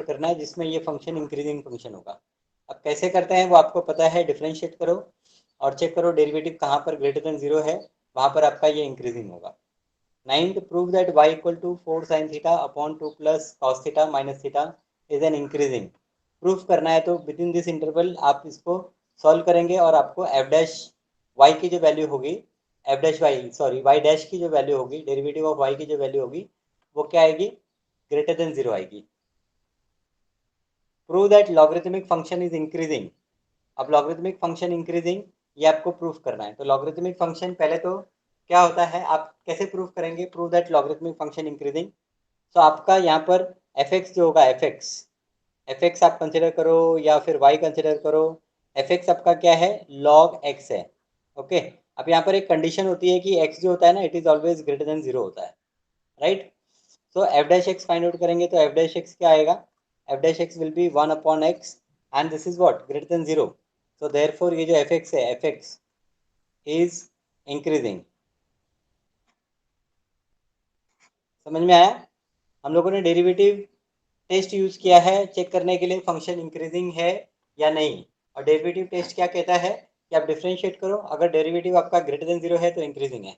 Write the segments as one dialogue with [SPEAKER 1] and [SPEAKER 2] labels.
[SPEAKER 1] करना है जिसमें ये फंक्शन इंक्रीजिंग फंक्शन होगा। अब कैसे करते हैं वो आपको पता है, डिफरेंशिएट करो और चेक करो डेरिवेटिव कहाँ पर ग्रेटर देन 0 है, वहाँ पर आपका ये इंक्रीजिंग होगा। 9th, prove that y equal to 4 sin theta upon 2 plus cos theta minus theta is an increasing. Proof करना है तो विद इन दिस इंटरवल आप इसको सॉल्व करेंगे और आपको एफ डैश वाई की जो वैल्यू होगी, F dash Y sorry Y dash की जो वैल्यू होगी, डेरिवेटिव ऑफ वाई की जो वैल्यू होगी वो क्या आएगी, ग्रेटर देन 0 आएगी। Prove that logarithmic function is increasing. अब लॉगरिथमिक फंक्शन इंक्रीजिंग ये आपको प्रूफ करना है। तो लॉगरिथमिक फंक्शन पहले तो क्या होता है, आप कैसे प्रूफ करेंगे, prove that logarithmic function increasing. तो आपका यहाँ पर एफ एक्स जो होगा, एफ एक्स आप कंसिडर करो या फिर वाई कंसिडर करो, एफ एक्स आपका क्या है, लॉग एक्स है। ओके, अब यहाँ पर एक कंडीशन होती है कि एक्स जो होता है ना, it is always greater than 0 होता है, राइट। तो F dash x find out करेंगे तो एफ डैश एक्स क्या आएगा, F dash x will be 1 upon x and this is what, greater than 0। So therefore ये जो एफ एक्स है, एफ एक्स इज इंक्रीजिंग। समझ में आया? हम लोगों ने डेरिवेटिव टेस्ट यूज किया है चेक करने के लिए फंक्शन इंक्रीजिंग है या नहीं। और डेरिवेटिव टेस्ट क्या कहता है कि आप डिफरेंशिएट करो, अगर डेरिवेटिव आपका ग्रेटर देन 0 है तो इंक्रीजिंग है।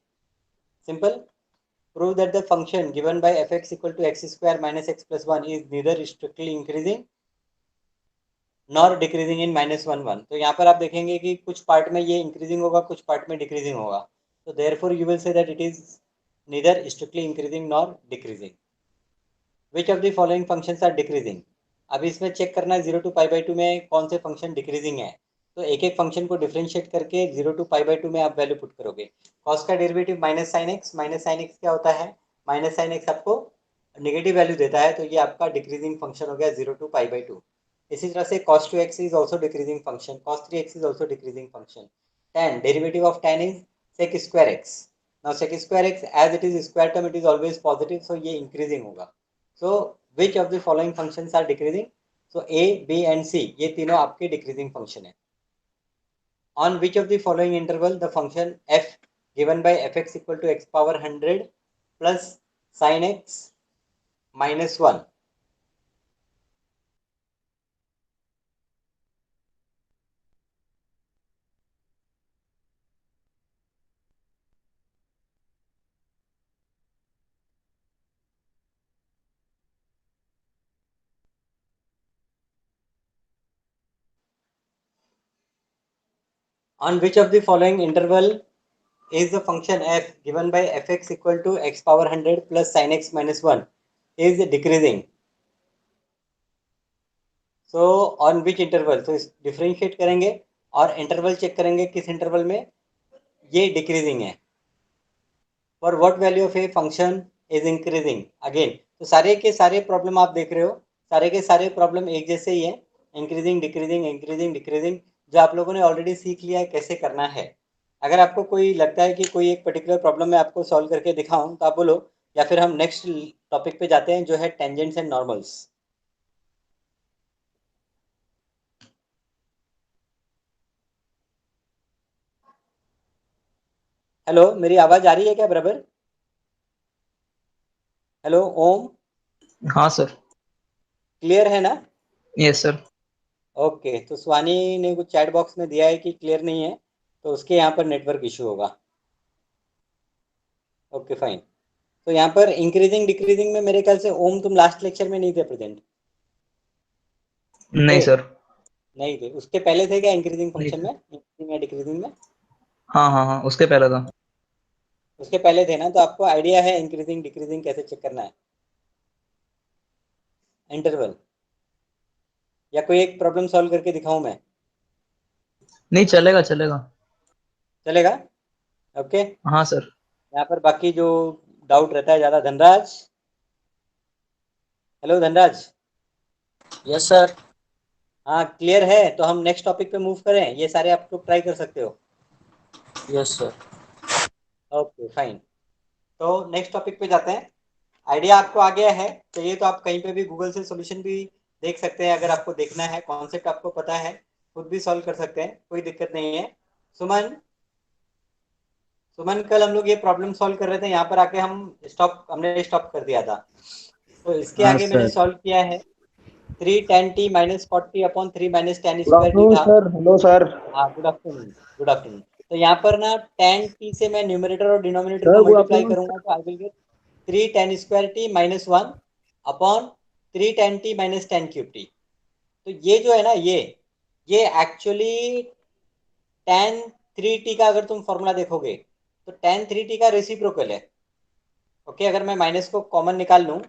[SPEAKER 1] Simple. Prove that the function given by F X equal to X square minus X plus 1 is neither strictly increasing nor decreasing in -1 1। तो यहाँ पर आप देखेंगे कि कुछ पार्ट में ये इंक्रीजिंग होगा, कुछ पार्ट में डिक्रीजिंग होगा। तो therefore you will say that it is neither strictly increasing nor decreasing. Which of the following functions are decreasing. अभी इसमें चेक करना है 0 to π/2 में कौन से फंक्शन डिक्रीजिंग है। तो एक एक फंक्शन को डिफरेंशिएट करके 0 to π/2 में आप वैल्यू पुट करोगे। कॉस का derivative minus sign X, minus sine x क्या होता है, माइनस साइन एक्स आपको नेगेटिव वैल्यू देता है, तो ये आपका डिक्रीजिंग फंक्शन हो गया 0 to π/2। इसी तरह से cos 2x is also decreasing function, cos 3x is also decreasing function. tan derivative of tan is sec square X. Now sec square X as it is square term, it is always positive, so ये increasing होगा। So which of the following functions are decreasing. So A B and C ये तीनों आपके decreasing function है। On which of the following interval the function F given by F X equal to X power 100 plus sine X minus 1। On which of the following interval is the function f given by fx equal to x power 100 plus sin x minus 1 is decreasing. So on which interval, so differentiate करेंगे और interval check करेंगे किस interval में ये decreasing है। For what value of a function is increasing again. तो सारे के सारे प्रॉब्लम आप देख रहे हो, सारे के सारे प्रॉब्लम एक जैसे ही है, इंक्रीजिंग डिक्रीजिंग इंक्रीजिंग डिक्रीजिंग, जो आप लोगों ने ऑलरेडी सीख लिया है कैसे करना है। अगर आपको कोई लगता है कि कोई एक पर्टिकुलर प्रॉब्लम मैं आपको सॉल्व करके दिखाऊं तो आप बोलो, या फिर हम नेक्स्ट टॉपिक पे जाते हैं जो है टेंजेंट्स एंड नॉर्मल्स। हेलो, मेरी आवाज आ रही है क्या बराबर? हेलो ओम,
[SPEAKER 2] हाँ सर।
[SPEAKER 1] क्लियर है ना?
[SPEAKER 2] Yes sir.
[SPEAKER 1] ओके, तो स्वानी ने कुछ चैट बॉक्स में दिया है कि क्लियर नहीं है, तो उसके यहाँ पर नेटवर्क इशू होगा। Okay fine. तो यहाँ पर इंक्रीजिंग डिक्रीजिंग में मेरे ख्याल से ओम तुम लास्ट लेक्चर में नहीं थे प्रेजेंट?
[SPEAKER 2] नहीं
[SPEAKER 1] थे?
[SPEAKER 2] सर।
[SPEAKER 1] नहीं थे, उसके पहले थे क्या इंक्रीजिंग
[SPEAKER 2] नहीं
[SPEAKER 1] फंक्शन
[SPEAKER 2] सर।
[SPEAKER 1] में, इंक्रीजिंग या डिक्रीजिंग में?
[SPEAKER 2] हाँ हाँ हाँ, उसके पहले था।
[SPEAKER 1] उसके पहले थे ना, तो आपको आइडिया है इंक्रीजिंग डिक्रीजिंग कैसे चेक करना है इंटरवल, या कोई एक प्रॉब्लम सॉल्व करके दिखाऊं मैं?
[SPEAKER 2] नहीं, चलेगा चलेगा।
[SPEAKER 1] चलेगा। ओके।
[SPEAKER 2] हाँ सर।
[SPEAKER 1] यहाँ पर बाकी जो डाउट रहता है ज़्यादा, Dhanraj, hello Dhanraj.
[SPEAKER 3] Yes sir.
[SPEAKER 1] हाँ क्लियर है, तो हम नेक्स्ट टॉपिक पे मूव करें, ये सारे आप लोग ट्राई कर सकते हो।
[SPEAKER 3] Yes sir.
[SPEAKER 1] ओके फाइन, तो नेक्स्ट टॉपिक पे जाते हैं। आइडिया आपको आ गया है, चाहिए तो आप कहीं पे भी गूगल से सॉल्यूशन भी देख सकते हैं, अगर आपको देखना है, कॉन्सेप्ट आपको पता है, खुद भी सॉल्व कर सकते हैं, कोई दिक्कत नहीं है। सुमन, सुमन कल हम लोग ये प्रॉब्लम सॉल्व कर रहे थे, यहाँ पर आके हमने स्टॉप कर दिया था, तो इसके
[SPEAKER 4] हाँ
[SPEAKER 1] आगे मैंने
[SPEAKER 4] सर।
[SPEAKER 1] सॉल्व किया है। 3 tan t minus 40 upon 3 minus tan
[SPEAKER 4] good
[SPEAKER 1] square t
[SPEAKER 4] afternoon
[SPEAKER 1] था।
[SPEAKER 4] सर। Hello sir.
[SPEAKER 1] हाँ गुड आफ्टरनून, गुड आफ्टरनून। तो यहाँ पर ना tan t से मैं न्यूमरेटर और डिनोमिनेटर को
[SPEAKER 4] सर गुड
[SPEAKER 1] मल्टीप्लाई
[SPEAKER 4] आफ्टरनून।
[SPEAKER 1] करूंगा तो I will gate 3 tan square t minus 1 upon 3 tan t minus tan cube t। तो ये जो है ना ये एक्चुअली tan 3t का अगर तुम फॉर्मूला देखोगे तो tan 3t का रेसिप्रोकल है। ओके, अगर मैं माइनस को कॉमन निकाल लूँ,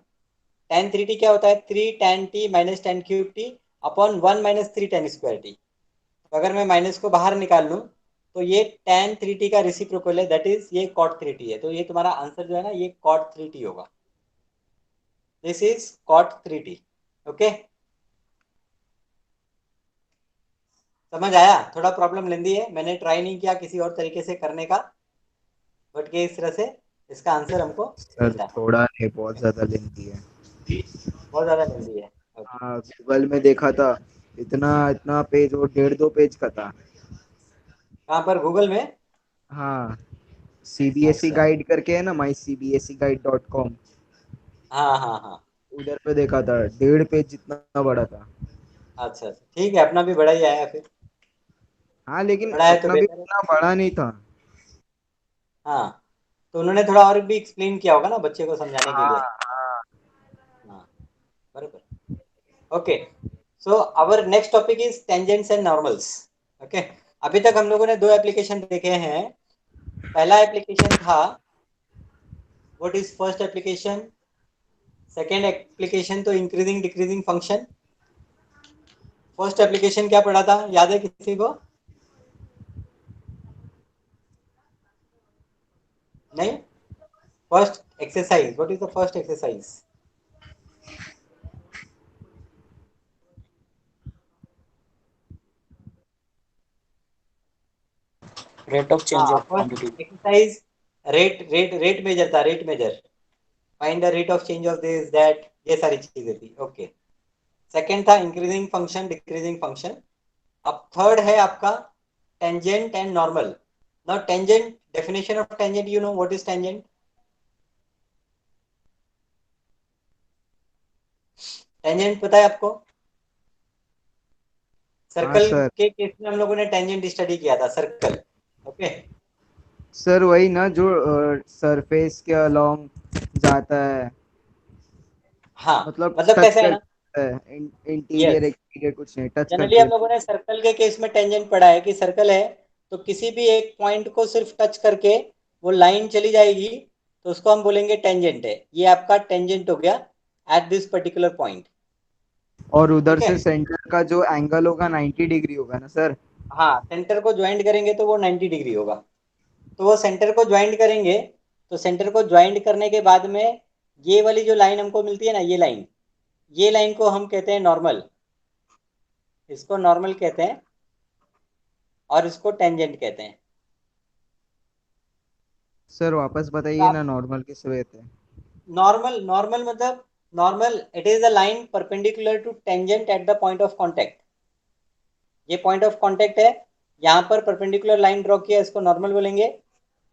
[SPEAKER 1] tan 3t क्या होता है 3 tan t minus tan cube t upon 1 minus 3 tan square t। तो अगर मैं माइनस को बाहर निकाल लूँ तो ये tan 3t का रेसिप्रोकल है, दैट इज ये cot 3t है। तो ये तुम्हारा आंसर जो है ना ये cot 3t होगा। This is cot 3t। Okay, समझ आया? थोड़ा प्रॉब्लम लेंदी है, मैंने ट्राई नहीं किया किसी और तरीके से करने का, बट ये इस तरह से इसका आंसर हमको
[SPEAKER 4] सर
[SPEAKER 1] मिलता है।
[SPEAKER 4] थोड़ा नहीं, बहुत ज्यादा लेंथी है।
[SPEAKER 1] बहुत ज्यादा लेंदी है। ओके,
[SPEAKER 4] हाँ, गूगल में देखा था, इतना इतना पेज, वो 1.5-2 पेज का था।
[SPEAKER 1] कहाँ पर गूगल में?
[SPEAKER 4] हाँ, सीबीएसई
[SPEAKER 1] अच्छा,
[SPEAKER 4] गाइड करके है ना, mycbseguide.com,
[SPEAKER 1] हाँ हाँ हाँ।
[SPEAKER 4] उधर पे देखा था, 1.5 पेज जितना बड़ा था।
[SPEAKER 1] अच्छा अच्छा, ठीक है, अपना भी बड़ा ही आया फिर।
[SPEAKER 4] हाँ, लेकिन
[SPEAKER 1] बड़ा है तो
[SPEAKER 4] अपना भी
[SPEAKER 1] बेहतर है।
[SPEAKER 4] इतना बड़ा नहीं था।
[SPEAKER 1] हाँ, तो उन्होंने थोड़ा और भी एक्सप्लेन किया होगा ना बच्चे को समझाने के लिए।
[SPEAKER 4] हाँ हाँ।
[SPEAKER 1] हाँ, बराबर। Okay, so our next topic is tangents and normals. Okay, अभी तक हम लोगों ने दो एप्लीकेशन देखे हैं। पहला एप्लीकेशन था, what is first application? Second application तो increasing decreasing function. First application क्या पढ़ा था, याद है किसी को? नहीं? First exercise, what is the first exercise?
[SPEAKER 3] Rate of change
[SPEAKER 1] हाँ,
[SPEAKER 3] of
[SPEAKER 1] first
[SPEAKER 3] quantity.
[SPEAKER 1] Exercise rate measure था, rate measure. Find the rate of change of this that, ये सारी चीजें थी। ओके, सेकंड था इंक्रीजिंग फंक्शन डिक्रीजिंग फंक्शन। अब third है आपका tangent and normal. Now tangent, definition of tangent, you know what is tangent? Tangent पता है आपको?
[SPEAKER 4] हाँ
[SPEAKER 1] सर्कल
[SPEAKER 4] सर।
[SPEAKER 1] के केस में हम लोगों ने टेंजेंट स्टडी किया था, सर्कल। ओके,
[SPEAKER 4] सर वही ना, जो सरफेस के अलोंग जाता है,
[SPEAKER 1] हाँ,
[SPEAKER 4] मतलब
[SPEAKER 1] मतलब
[SPEAKER 4] टच
[SPEAKER 1] कैसे है ना,
[SPEAKER 4] करता है, इंटीरियर
[SPEAKER 1] यस,
[SPEAKER 4] एक्सटीरियर कुछ नहीं, टच
[SPEAKER 1] जनरली
[SPEAKER 4] करके।
[SPEAKER 1] हम लोगों ने सर्कल के केस में टेंजेंट पढ़ा है कि सर्कल है तो किसी भी एक पॉइंट को सिर्फ टच करके वो लाइन चली जाएगी तो उसको हम बोलेंगे टेंजेंट है। ये आपका टेंजेंट हो गया एट दिस पर्टिकुलर पॉइंट।
[SPEAKER 4] और उधर
[SPEAKER 1] ठीक है,
[SPEAKER 4] से सेंटर का जो एंगल होगा 90 डिग्री होगा ना सर।
[SPEAKER 1] हाँ, सेंटर को ज्वाइंट करेंगे तो वो 90 डिग्री होगा। तो वो सेंटर को ज्वाइंट करेंगे, तो सेंटर को ज्वाइंट करने के बाद में ये वाली जो लाइन हमको मिलती है ना, ये लाइन को हम कहते हैं नॉर्मल, इसको नॉर्मल कहते हैं और इसको टेंजेंट कहते हैं।
[SPEAKER 4] सर वापस
[SPEAKER 1] तो
[SPEAKER 4] बताइए
[SPEAKER 1] आप
[SPEAKER 4] ना, नॉर्मल किस वे थे?
[SPEAKER 1] नॉर्मल मतलब, normal it is a line perpendicular to tangent at the point of contact. ये पॉइंट ऑफ कांटेक्ट है, यहाँ पर परपेंडिकुलर लाइन ड्रॉ किया, इसको नॉर्मल बोलेंगे।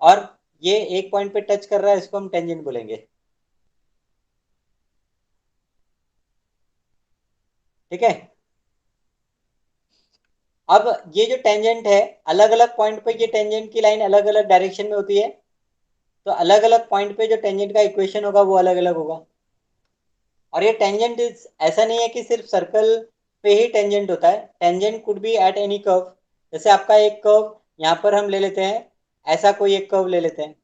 [SPEAKER 1] और ये एक पॉइंट पे टच कर रहा है, इसको हम टेंजेंट बोलेंगे। ठीक है, अब ये जो टेंजेंट है, अलग अलग पॉइंट पे ये टेंजेंट की लाइन अलग अलग डायरेक्शन में होती है, तो अलग अलग पॉइंट पे जो टेंजेंट का इक्वेशन होगा वो अलग अलग होगा। और ये टेंजेंट ऐसा नहीं है कि सिर्फ सर्कल पे ही टेंजेंट होता है, tangent could be at any curve. जैसे आपका एक कर्व यहाँ पर हम ले लेते हैं, ऐसा कोई एक कर्व ले लेते हैं,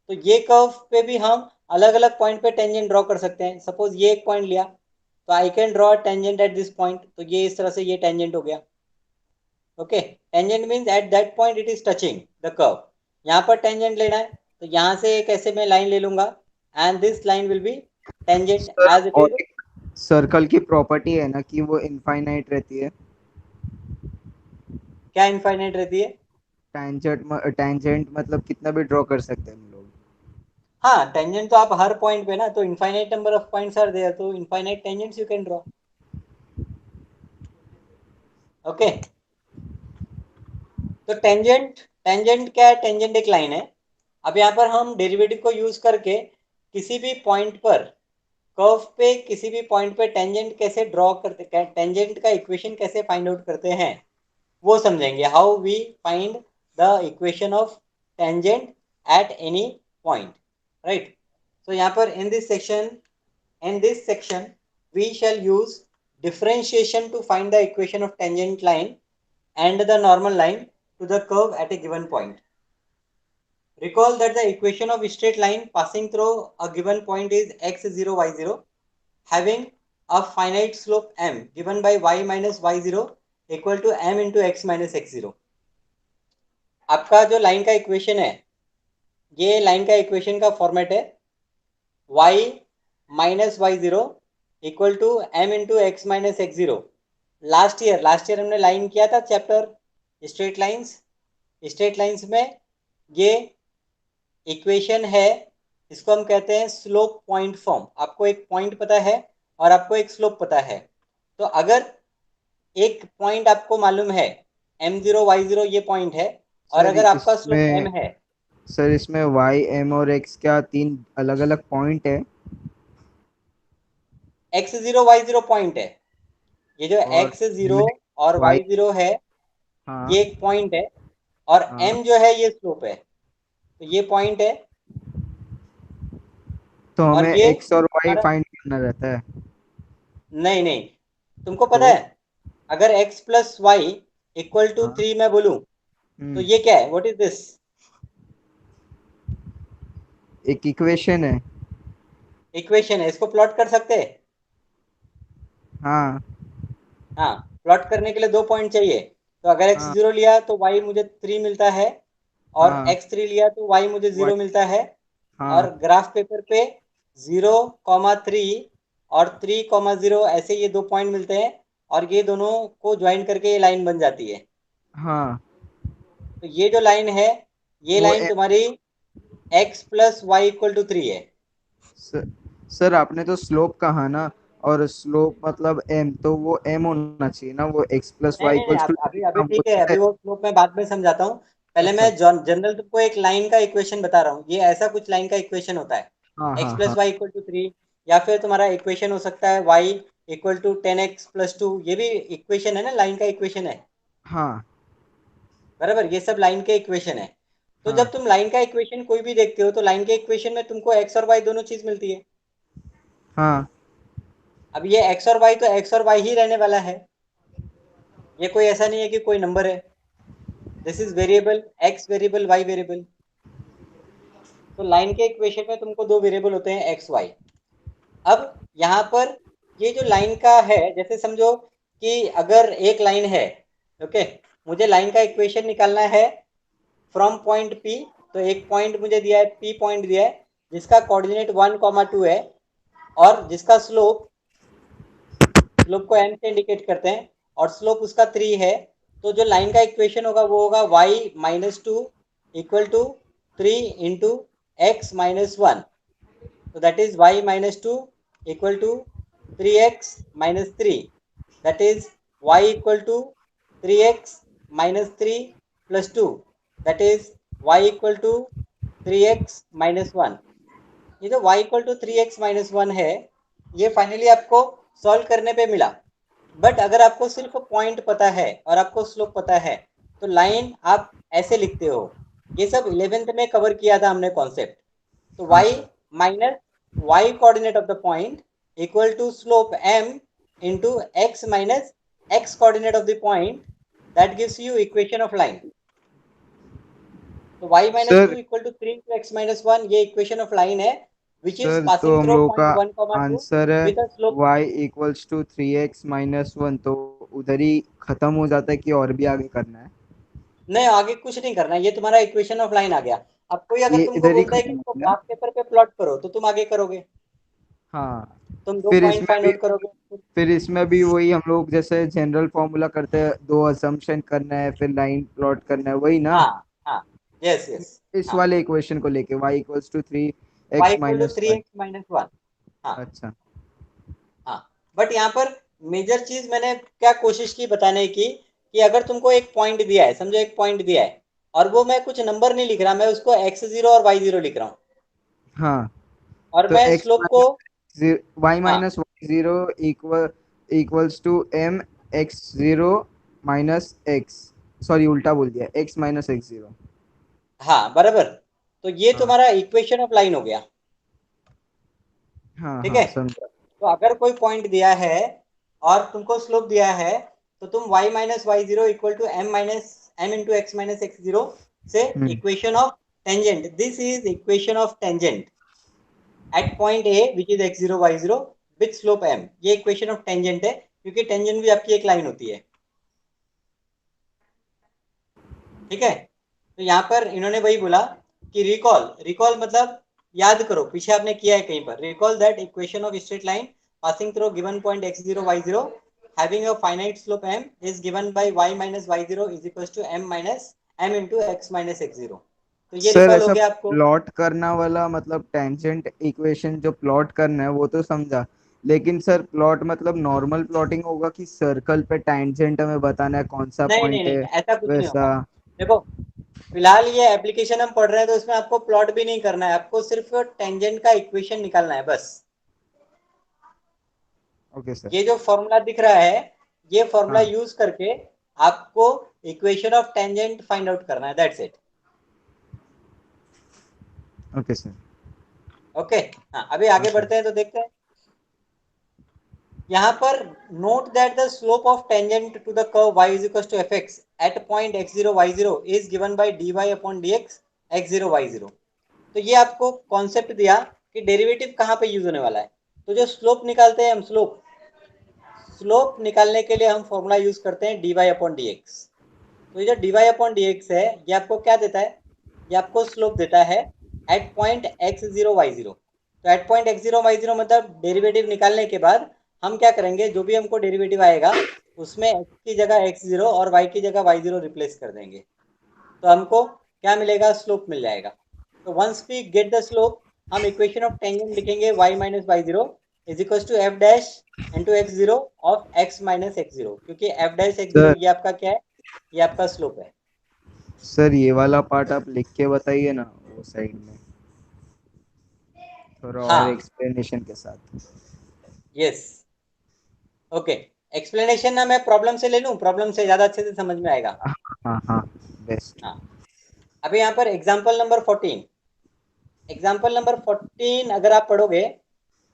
[SPEAKER 1] तो ये कर्व पे भी हम अलग अलग पॉइंट पे टेंजेंट ड्रॉ कर सकते हैं। सपोज ये एक पॉइंट लिया तो I can draw tangent at this point, तो ये इस तरह से ये टेंजेंट हो गया। Okay, tangent means at that point it is touching the curve. यहाँ पर टेंजेंट लेना है तो यहाँ से एक ऐसे मैं लाइन ले लूंगा and this line will be tangent
[SPEAKER 4] sir
[SPEAKER 1] as it
[SPEAKER 4] और
[SPEAKER 1] इज।
[SPEAKER 4] एक सर्कल की प्रॉपर्टी है ना कि वो इनफाइनाइट रहती है।
[SPEAKER 1] क्या इनफाइनाइट रहती है?
[SPEAKER 4] टेंजेंट मतलब कितना भी ड्रॉ कर सकते हैं हम लोग।
[SPEAKER 1] हाँ, टेंजेंट तो आप हर पॉइंट पे ना, तो infinite number of points are there, तो infinite tangents you can draw. Okay, तो टेंजेंट, टेंजेंट क्या है? टेंजेंट एक लाइन है। अब यहाँ पर हम डेरिवेटिव को यूज करके किसी भी पॉइंट पर कर्व पे किसी भी पॉइंट पे टेंजेंट कैसे ड्रॉ करते, टेंजेंट का इक्वेशन कैसे फाइंड आउट करते हैं वो समझेंगे, how we find the equation of tangent at any point, right. So यहाँ पर in this section we shall use differentiation to find the equation of tangent line and the normal line to the curve at a given point. Recall that the equation of a straight line passing through a given point is x0, y0 having a finite slope m given by y minus y0 equal to m into x minus x0. आपका जो line का equation है, ये line का equation का format है y minus y0 equal to m into x minus X zero. Last year हमने line किया था चैप्टर स्ट्रेट लाइंस में ये इक्वेशन है, इसको हम कहते हैं स्लोप पॉइंट फॉर्म। आपको एक पॉइंट पता है और आपको एक स्लोप पता है, तो अगर एक पॉइंट आपको मालूम है m0 y0 ये पॉइंट है और अगर आपका स्लोप m है।
[SPEAKER 4] सर इसमें y m और x क्या तीन अलग अलग पॉइंट है?
[SPEAKER 1] x0 y0 पॉइंट है, ये जो x0 और y0 है
[SPEAKER 4] हाँ,
[SPEAKER 1] ये एक पॉइंट है और
[SPEAKER 4] हाँ,
[SPEAKER 1] m जो है ये स्लोप है, तो ये पॉइंट है।
[SPEAKER 4] तो
[SPEAKER 1] और
[SPEAKER 4] हमें
[SPEAKER 1] ये
[SPEAKER 4] x और y फाइंड करना रहता है?
[SPEAKER 1] नहीं, तुमको पता है अगर x plus Y equal to
[SPEAKER 4] हाँ,
[SPEAKER 1] 3 मैं बोलूं तो ये क्या है, व्हाट इज दिस?
[SPEAKER 4] एक इक्वेशन है।
[SPEAKER 1] इसको प्लॉट कर सकते हैं?
[SPEAKER 4] हाँ,
[SPEAKER 1] प्लॉट करने के लिए 2 पॉइंट चाहिए, तो अगर
[SPEAKER 4] हाँ,
[SPEAKER 1] x0 लिया तो y मुझे 3 मिलता है और
[SPEAKER 4] हाँ,
[SPEAKER 1] x3 लिया तो y मुझे 0 मिलता है।
[SPEAKER 4] हाँ,
[SPEAKER 1] और ग्राफ पेपर पे 0,3 और 3,0 ऐसे ये 2 पॉइंट मिलते हैं और ये दोनों को ज्वाइन करके ये लाइन बन जाती है।
[SPEAKER 4] हाँ,
[SPEAKER 1] तो ये जो लाइन है ये
[SPEAKER 4] वो
[SPEAKER 1] लाइन तुम्हारी x plus Y equal to 3 है।
[SPEAKER 4] सर आपने तो स्लोप कहा ना, और स्लोप मतलब m, तो वो m होना चाहिए ना, वो x प्लस
[SPEAKER 1] नहीं
[SPEAKER 4] वाई
[SPEAKER 1] नहीं नहीं,
[SPEAKER 4] इक्वल्स टू
[SPEAKER 1] अभी ठीक है, अभी वो स्लोप मैं बाद में समझाता हूँ। पहले
[SPEAKER 4] अच्छा,
[SPEAKER 1] मैं जनरल तुमको एक लाइन का इक्वेशन बता रहा हूँ, ये ऐसा कुछ लाइन का इक्वेशन होता है
[SPEAKER 4] हाँ,
[SPEAKER 1] x
[SPEAKER 4] हाँ,
[SPEAKER 1] प्लस
[SPEAKER 4] हाँ,
[SPEAKER 1] वाई इक्वल टू 3, या फिर तुम्हारा इक्वेशन हो सकता है y equal to 10x plus 2, ये भी इक्वेशन है ना, लाइन का इक्वेशन है,
[SPEAKER 4] हाँ,
[SPEAKER 1] बराबर, ये सब लाइन के इक्वेशन है। तो
[SPEAKER 4] हाँ,
[SPEAKER 1] जब तुम लाइन का इक्वेशन कोई भी देखते हो तो लाइन के इक्वेशन में तुमको x और y दोनों चीज मिलती है।
[SPEAKER 4] हाँ,
[SPEAKER 1] अब ये x और y तो x और y ही रहने वाला है, ये कोई ऐसा नहीं है कि कोई नंबर है, this is variable, x variable y variable. तो लाइन के इक्वेशन में तुमको 2 वेरिएबल होते हैं x y। अब यहाँ पर ये जो लाइन का है, जैसे समझो कि अगर एक लाइन है, ओके, मुझे लाइन का इक्वेशन निकालना है फ्रॉम पॉइंट P। तो एक पॉइंट मुझे दिया है, P पॉइंट दिया है जिसका कोऑर्डिनेट 1,2 है और जिसका स्लोप को m से इंडिकेट करते हैं और स्लोप उसका 3 है। तो जो लाइन का इक्वेशन होगा वो होगा y minus 2 equal to 3 into x minus 1। तो that is y minus 2 equal to 3x minus 3, that is y equal to 3x minus 3 plus 2, that is y equal to 3x minus 1। ये जो y equal to 3x minus 1 है ये finally आपको solve करने पे मिला। But अगर आपको सिर्फ पॉइंट पता है और आपको स्लोप पता है तो लाइन आप ऐसे लिखते हो, ये सब 11th में कवर किया था हमने कॉन्सेप्ट। तो y
[SPEAKER 4] अच्छा,
[SPEAKER 1] minus y coordinate of the point equal to slope m into x minus x coordinate of the point, that gives you equation of line. तो y minus 2
[SPEAKER 4] sir
[SPEAKER 1] equal to 3 into x minus 1 ये equation of line है which is
[SPEAKER 4] sir तो
[SPEAKER 1] passing
[SPEAKER 4] हम
[SPEAKER 1] through
[SPEAKER 4] लोगों का
[SPEAKER 1] point 1,2
[SPEAKER 4] answer है
[SPEAKER 1] with a slope.
[SPEAKER 4] y equals to 3x minus 1, तो उधर ही खत्म हो जाता है कि और भी आगे करना है?
[SPEAKER 1] नहीं, आगे कुछ नहीं करना, ये तुम्हारा इक्वेशन ऑफ लाइन आ गया। अब कोई अगर
[SPEAKER 4] ये
[SPEAKER 1] तुमको
[SPEAKER 4] इधर ही
[SPEAKER 1] बोलता है कि
[SPEAKER 4] खत्म
[SPEAKER 1] इसको
[SPEAKER 4] हो गया?
[SPEAKER 1] ग्राफ पेपर पे प्लॉट करो तो तुम आगे करोगे,
[SPEAKER 4] हाँ,
[SPEAKER 1] तुम 2
[SPEAKER 4] फिर
[SPEAKER 1] पॉइंट
[SPEAKER 4] इसमें
[SPEAKER 1] फाइंड
[SPEAKER 4] भी
[SPEAKER 1] आउट करोगे।
[SPEAKER 4] फिर इसमें भी वही हम लोग जैसे जनरल फॉर्मूला करते हैं, दो असम्पशन करना है फिर लाइन प्लॉट करना है, वही ना?
[SPEAKER 1] हाँ हाँ, यस यस,
[SPEAKER 4] इस
[SPEAKER 1] हाँ,
[SPEAKER 4] वाले इक्वेशन को लेके y equals to three
[SPEAKER 1] y
[SPEAKER 4] x
[SPEAKER 1] equal to
[SPEAKER 4] minus
[SPEAKER 1] three
[SPEAKER 4] one
[SPEAKER 1] x minus one. हाँ
[SPEAKER 4] अच्छा,
[SPEAKER 1] हाँ, बट यहाँ पर मेजर चीज मैंने क्या कोशिश की बताने की कि अगर तुमको एक पॉइंट दिया है, समझो एक पॉइंट दिया है और वो मैं कुछ नंबर नहीं लिख रहा, मैं उसको x0 और y0 लिख रहा हूँ
[SPEAKER 4] हाँ,
[SPEAKER 1] और
[SPEAKER 4] तो
[SPEAKER 1] मैं
[SPEAKER 4] x
[SPEAKER 1] स्लोप को
[SPEAKER 4] y minus Y zero equals to m x zero minus x, sorry उल्टा बोल दिया, x माइनस x जीरो।
[SPEAKER 1] हाँ बराबर। तो ये
[SPEAKER 4] हाँ
[SPEAKER 1] तुम्हारा इक्वेशन ऑफ लाइन हो गया।
[SPEAKER 4] हाँ
[SPEAKER 1] ठीक है,
[SPEAKER 4] हाँ समझा।
[SPEAKER 1] तो अगर कोई पॉइंट दिया है और तुमको स्लोप दिया है तो तुम y minus Y zero equal to m into x minus X zero से equation of tangent, this is equation of tangent at point A which is X zero Y zero with slope m, ये equation of tangent है क्योंकि tangent भी आपकी एक line होती है। ठीक है, तो यहाँ पर इन्होंने वही बोला कि रिकॉल, रिकॉल मतलब याद करो, पीछे आपने किया है कहीं पर, recall that equation of straight line passing through given point x0 y0 having a finite slope m is given by y minus y0 is equals to m into x minus x0। तो ये
[SPEAKER 4] sir
[SPEAKER 1] recall हो
[SPEAKER 4] ऐसा
[SPEAKER 1] गया आपको।
[SPEAKER 4] Plot करना वाला मतलब tangent equation जो प्लॉट करना है वो तो समझा, लेकिन सर प्लॉट मतलब नॉर्मल प्लॉटिंग होगा कि सर्कल पे टेंजेंट हमें बताना है कौन सा
[SPEAKER 1] नहीं नहीं
[SPEAKER 4] पॉइंट
[SPEAKER 1] नहीं,
[SPEAKER 4] है
[SPEAKER 1] ऐसा कुछ नहीं
[SPEAKER 4] वैसा?
[SPEAKER 1] होगा। देखो, फिलहाल ये एप्लीकेशन हम पढ़ रहे हैं तो इसमें आपको प्लॉट भी नहीं करना है, आपको सिर्फ टेंजेंट का इक्वेशन निकालना है बस।
[SPEAKER 4] Okay sir.
[SPEAKER 1] ये जो फॉर्मूला दिख रहा है, ये फॉर्मूला
[SPEAKER 4] हाँ
[SPEAKER 1] यूज करके आपको equation of tangent find out करना है, that's it.
[SPEAKER 4] Okay sir.
[SPEAKER 1] Okay, हाँ अभी
[SPEAKER 4] हाँ
[SPEAKER 1] आगे
[SPEAKER 4] सर।
[SPEAKER 1] बढ़ते हैं तो देखते हैं। यहाँ पर note that the slope of tangent to the curve y is equals to fx at point x0 y0 is given by dy upon dx x0 y0। तो ये आपको कॉन्सेप्ट दिया कि डेरिवेटिव कहाँ पे यूज होने वाला है। तो जो स्लोप निकालते हैं हम, स्लोप स्लोप निकालने के लिए हम फॉर्मूला यूज करते हैं dy अपॉन dx। तो ये जो dy अपॉन dx है ये आपको क्या देता है, ये आपको स्लोप देता है एट पॉइंट x0 y0। तो एट पॉइंट x0 y0 मतलब डेरिवेटिव निकालने के बाद हम क्या करेंगे, जो भी हमको डेरिवेटिव आएगा उसमें x की जगह x0 और y की जगह y0 रिप्लेस कर देंगे, तो हमको क्या मिलेगा, स्लोप मिल जाएगा। तो once we get the slope हम इक्वेशन ऑफ टेंजेंट लिखेंगे y minus Y zero is equal to F dash into X zero of x minus X zero, क्योंकि F dash X zero
[SPEAKER 4] sir
[SPEAKER 1] ये आपका क्या है, ये आपका स्लोप है।
[SPEAKER 4] सर ये वाला पार्ट आप लिख के बताइए ना वो साइड में, थोड़ा और
[SPEAKER 1] हाँ
[SPEAKER 4] एक्सप्लेनेशन के साथ।
[SPEAKER 1] Yes, okay. एक्सप्लेनेशन ना मैं प्रॉब्लम से ले लूँ, प्रॉब्लम से ज़्यादा अच्छे से समझ में आएगा।
[SPEAKER 4] हाँ हाँ बेस्ट।
[SPEAKER 1] हाँ, अभी यहाँ पर एग्जाम्पल नंबर 14, एग्जाम्पल नंबर 14 अगर आप पढ़ोगे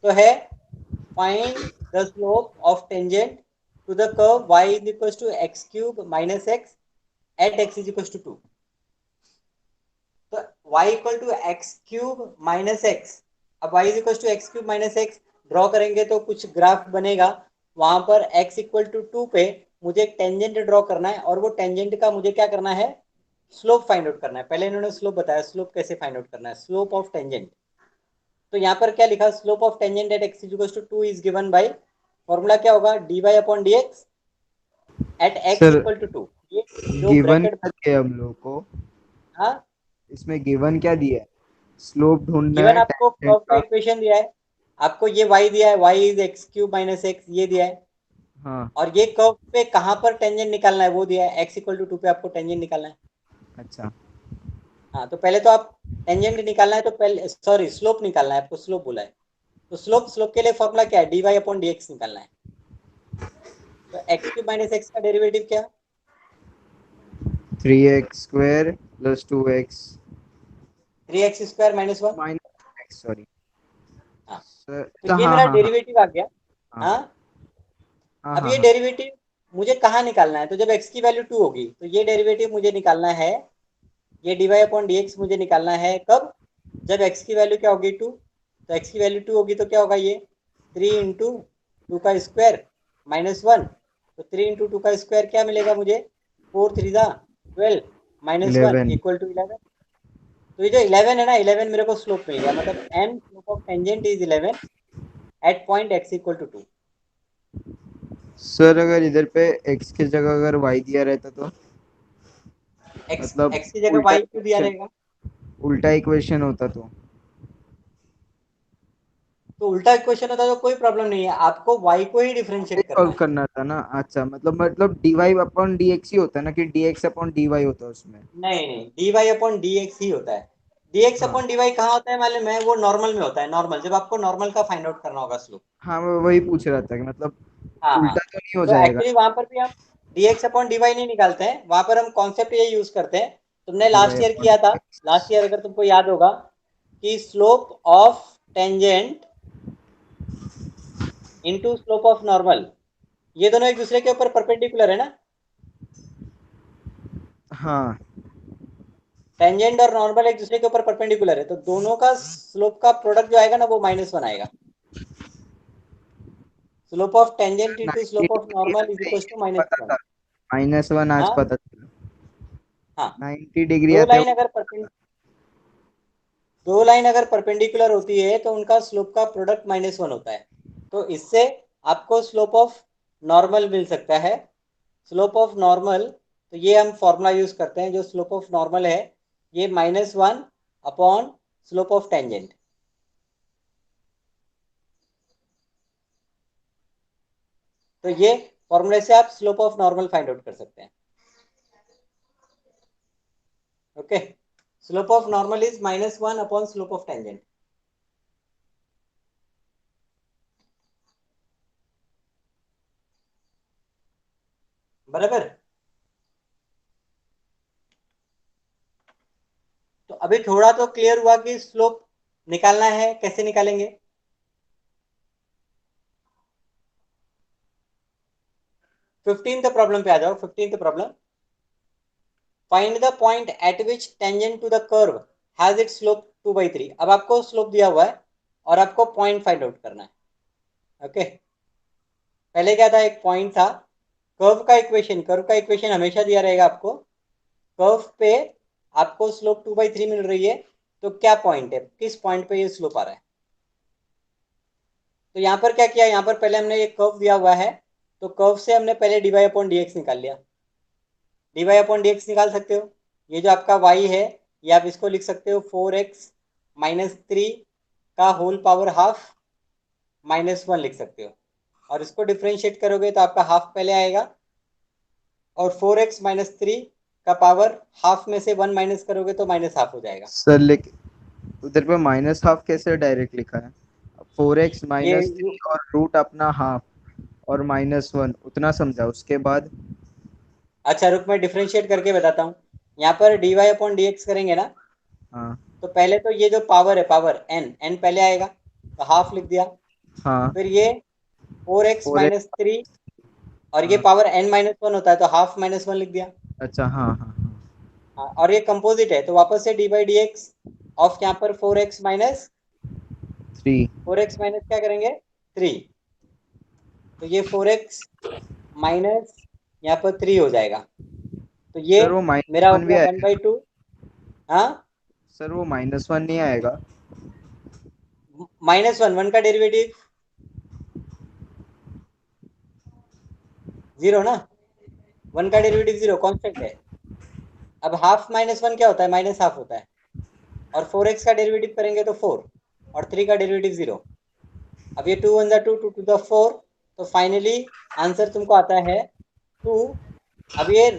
[SPEAKER 1] तो है find the slope of tangent to the curve y is equals to x cube minus x at x is equals to 2। तो y equal to x cube minus x, अब y is equal to x cube minus x draw करेंगे तो कुछ graph बनेगा, वहां पर x equal to 2 पे मुझे एक टेंजेंट ड्रॉ करना है और वो टेंजेंट का मुझे क्या करना है, स्लोप फाइंड आउट करना है। पहले इन्होंने स्लोप बताया, स्लोप कैसे फाइंड आउट करना है, स्लोप ऑफ टेंजेंट। तो यहाँ पर क्या लिखा, slope of tangent at x is equal to 2 is given by, formula क्या होगा, dy upon dx at x
[SPEAKER 4] sir
[SPEAKER 1] equal to 2। ये जो
[SPEAKER 4] गिवन
[SPEAKER 1] ब्रैकेट,
[SPEAKER 4] क्या दिया है हम लोग को?
[SPEAKER 1] हाँ
[SPEAKER 4] इसमें गिवन क्या दिया है? स्लोप ढूंढना
[SPEAKER 1] गिवन
[SPEAKER 4] है
[SPEAKER 1] आपको
[SPEAKER 4] टेंजेंट
[SPEAKER 1] कर्व का
[SPEAKER 4] का।
[SPEAKER 1] इक्वेशन दिया है, आपको ये y दिया है, y is x cube minus x ये दिया है,
[SPEAKER 4] हाँ
[SPEAKER 1] और ये कर्व पे कहाँ पर टेंजेंट निकालना है वो दिया है, x इक्वल टू 2 पे आपको टेंजेंट निकालना है।
[SPEAKER 4] अच्छा।
[SPEAKER 1] हाँ तो पहले तो आप टेंजेंट निकालना है, तो पहले सॉरी स्लोप निकालना है, आपको स्लोप बोला है। तो स्लोप, स्लोप के लिए फॉर्मूला क्या है, dy अपॉन dx निकालना है। तो एक्स क्यूब माइनस एक्स का डेरिवेटिव क्या,
[SPEAKER 4] 3x square plus 2x
[SPEAKER 1] 3x square minus 1।
[SPEAKER 4] Minus x, sorry
[SPEAKER 1] हाँ
[SPEAKER 4] सर।
[SPEAKER 1] तो ये
[SPEAKER 4] हाँ
[SPEAKER 1] मेरा
[SPEAKER 4] हाँ हाँ
[SPEAKER 1] डेरिवेटिव आ गया।
[SPEAKER 4] हाँ
[SPEAKER 1] हाँ,
[SPEAKER 4] हाँ
[SPEAKER 1] अब
[SPEAKER 4] हाँ
[SPEAKER 1] ये
[SPEAKER 4] हाँ।
[SPEAKER 1] डेरिवेटिव मुझे कहाँ निकालना है, तो जब x की वैल्यू 2 होगी तो ये डेरिवेटिव मुझे निकालना है, ये dy अपॉन dx मुझे निकालना है कब, जब x की वैल्यू क्या होगी 2। तो x की वैल्यू 2 होगी तो क्या होगा, ये 3 इंटू 2 का स्क्वायर माइनस 1। तो 3 इंटू 2 का स्क्वायर क्या मिलेगा मुझे, 4 3 जा 12 माइनस 1
[SPEAKER 4] 11।
[SPEAKER 1] Equal to 11। तो ये जो 11 है ना, 11 मेरे को स्लोप मिल गया, मतलब m slope of tangent is 11 at point x equal to 2।
[SPEAKER 4] Sir अगर इधर पे x की जगह अगर y दिया रहता तो
[SPEAKER 1] x
[SPEAKER 4] मतलब
[SPEAKER 1] x की जगह
[SPEAKER 4] उल्टा
[SPEAKER 1] y क्यों दिया
[SPEAKER 4] इक्वेशन,
[SPEAKER 1] रहेगा,
[SPEAKER 4] उल्टा इक्वेशन होता तो?
[SPEAKER 1] तो उल्टा इक्वेशन होता तो कोई प्रॉब्लम नहीं है, आपको y को ही डिफरेंशिएट करना
[SPEAKER 4] सॉल्व
[SPEAKER 1] है।
[SPEAKER 4] करना था ना। अच्छा मतलब dy अपॉन dx ही होता है ना कि dx अपॉन dy होता है उसमें?
[SPEAKER 1] नहीं नहीं, dy अपॉन dx ही होता है। dx
[SPEAKER 4] हाँ
[SPEAKER 1] अपॉन dy कहाँ होता है मालूम है? वो नॉर्मल में होता है, नॉर्मल, जब आपको नॉर्मल का फाइंड आउट करना होगा स्लोप।
[SPEAKER 4] हाँ, मैं वही पूछ रहा था कि मतलब
[SPEAKER 1] हाँ हाँ।
[SPEAKER 4] उल्टा तो नहीं हो
[SPEAKER 1] तो
[SPEAKER 4] जाएगा?
[SPEAKER 1] एक्चुअली वहां पर भी हम dx अपॉन dy नहीं निकालते हैं, वहां पर हम कॉन्सेप्ट ये यूज करते हैं, तुमने
[SPEAKER 4] dy
[SPEAKER 1] लास्ट ईयर
[SPEAKER 4] अपॉन
[SPEAKER 1] किया था।
[SPEAKER 4] dx।
[SPEAKER 1] लास्ट ईयर अगर तुमको याद होगा कि slope of tangent into slope of normal, ये दोनों एक दूसरे के ऊपर परपेंडिकुलर है ना।
[SPEAKER 4] हाँ
[SPEAKER 1] टेंजेंट और नॉर्मल एक दूसरे के ऊपर परपेंडिकुलर है, तो दोनों का स्लोप का प्रोडक्ट जो आएगा ना वो -1 आएगा। Slope of tangent into
[SPEAKER 4] 90
[SPEAKER 1] slope of
[SPEAKER 4] degree
[SPEAKER 1] normal is
[SPEAKER 4] हमने
[SPEAKER 1] इक्वल टू
[SPEAKER 4] ये पता
[SPEAKER 1] -1।
[SPEAKER 4] था, -1 आज
[SPEAKER 1] हाँ
[SPEAKER 4] पता चला।
[SPEAKER 1] हाँ।
[SPEAKER 4] 90 डिग्री
[SPEAKER 1] दो
[SPEAKER 4] आते
[SPEAKER 1] लाइन
[SPEAKER 4] वो
[SPEAKER 1] अगर
[SPEAKER 4] पता था।
[SPEAKER 1] दो लाइन अगर परपेंडिकुलर होती है तो उनका स्लोप का प्रोडक्ट -1 होता है। तो इससे आपको स्लोप ऑफ नॉर्मल मिल सकता है। स्लोप ऑफ नॉर्मल, तो ये हम फॉर्मूला यूज करते हैं, जो स्लोप ऑफ नॉर्मल है ये -1 अपॉन स्लोप ऑफ टेंजेंट। तो ये फॉर्मूले से आप slope of normal find out कर सकते हैं। Okay, slope of normal is -1 upon slope of tangent. बराबर। तो अभी थोड़ा तो क्लियर हुआ कि स्लोप निकालना है, कैसे निकालेंगे। 15th प्रॉब्लम पे आ जाओ। 15th problem, find the point at which tangent to the curve has it slope 2/3। अब आपको स्लोप दिया हुआ है और आपको पॉइंट फाइंड आउट करना है। ओके, पहले क्या था, एक पॉइंट था। कर्व का इक्वेशन हमेशा दिया रहेगा आपको। कर्व पे आपको स्लोप 2/3 मिल रही है, तो क्या पॉइंट है, किस पॉइंट पे ये स्लोप आ रहा है। तो यहाँ पर क्या किया, यहाँ पर पहले हमने एक कर्व दिया हुआ है, तो कर्व से हमने पहले dy अपॉन dx निकाल लिया। dy अपॉन dx निकाल सकते हो, ये जो आपका y है ये आप इसको लिख सकते हो 4x -3 का होल पावर हाफ -1 लिख सकते हो, और इसको डिफ्रेंशिएट करोगे तो आपका हाफ पहले आएगा, और 4x -3 का पावर हाफ में से 1 माइनस करोगे तो -हाफ हो जाएगा।
[SPEAKER 4] सर लेकिन उधर पे -1/2 कैसे डायरेक्ट लिखा है? 4x
[SPEAKER 1] ये
[SPEAKER 4] -3 और रूट अपना हाफ और -1 उतना समझा, उसके बाद?
[SPEAKER 1] अच्छा रुक, मैं डिफ्रेंशिएट करके बताता हूँ। यहाँ पर dy अपॉन dx करेंगे ना,
[SPEAKER 4] हाँ
[SPEAKER 1] तो पहले तो ये जो पावर है, पावर n पहले आएगा तो हाफ लिख दिया।
[SPEAKER 4] हाँ
[SPEAKER 1] फिर ये 4x
[SPEAKER 4] 4x।
[SPEAKER 1] -3, और ये
[SPEAKER 4] हाँ
[SPEAKER 1] पावर n-1 होता है तो हाफ -1 लिख दिया।
[SPEAKER 4] अच्छा, हाँ हाँ हाँ।
[SPEAKER 1] हाँ, और ये कंपोजिट है तो वापस से dy/dx ऑफ यहाँ पर 4x माइनस
[SPEAKER 4] 3।
[SPEAKER 1] क्या करेंगे, 3। तो ये 4x माइनस यहाँ पर 3 हो जाएगा, तो ये
[SPEAKER 4] सर वो
[SPEAKER 1] मेरा हो
[SPEAKER 4] -1 भी
[SPEAKER 1] गया वन
[SPEAKER 4] आएगा?
[SPEAKER 1] बाई टू हाँ,
[SPEAKER 4] सर वो -1 नहीं आएगा?
[SPEAKER 1] -1 का डेरिवेटिव 0 ना, 1 का डेरिवेटिव 0 कांस्टेंट है। अब हाफ -1 क्या होता है, -हाफ होता है, और 4x का डेरिवेटिव करेंगे तो 4, और 3 का डेरिवेटिव 0। अब ये 2 1 2 2 टू द 4, तो फाइनली आंसर तुमको आता है 2। अब ये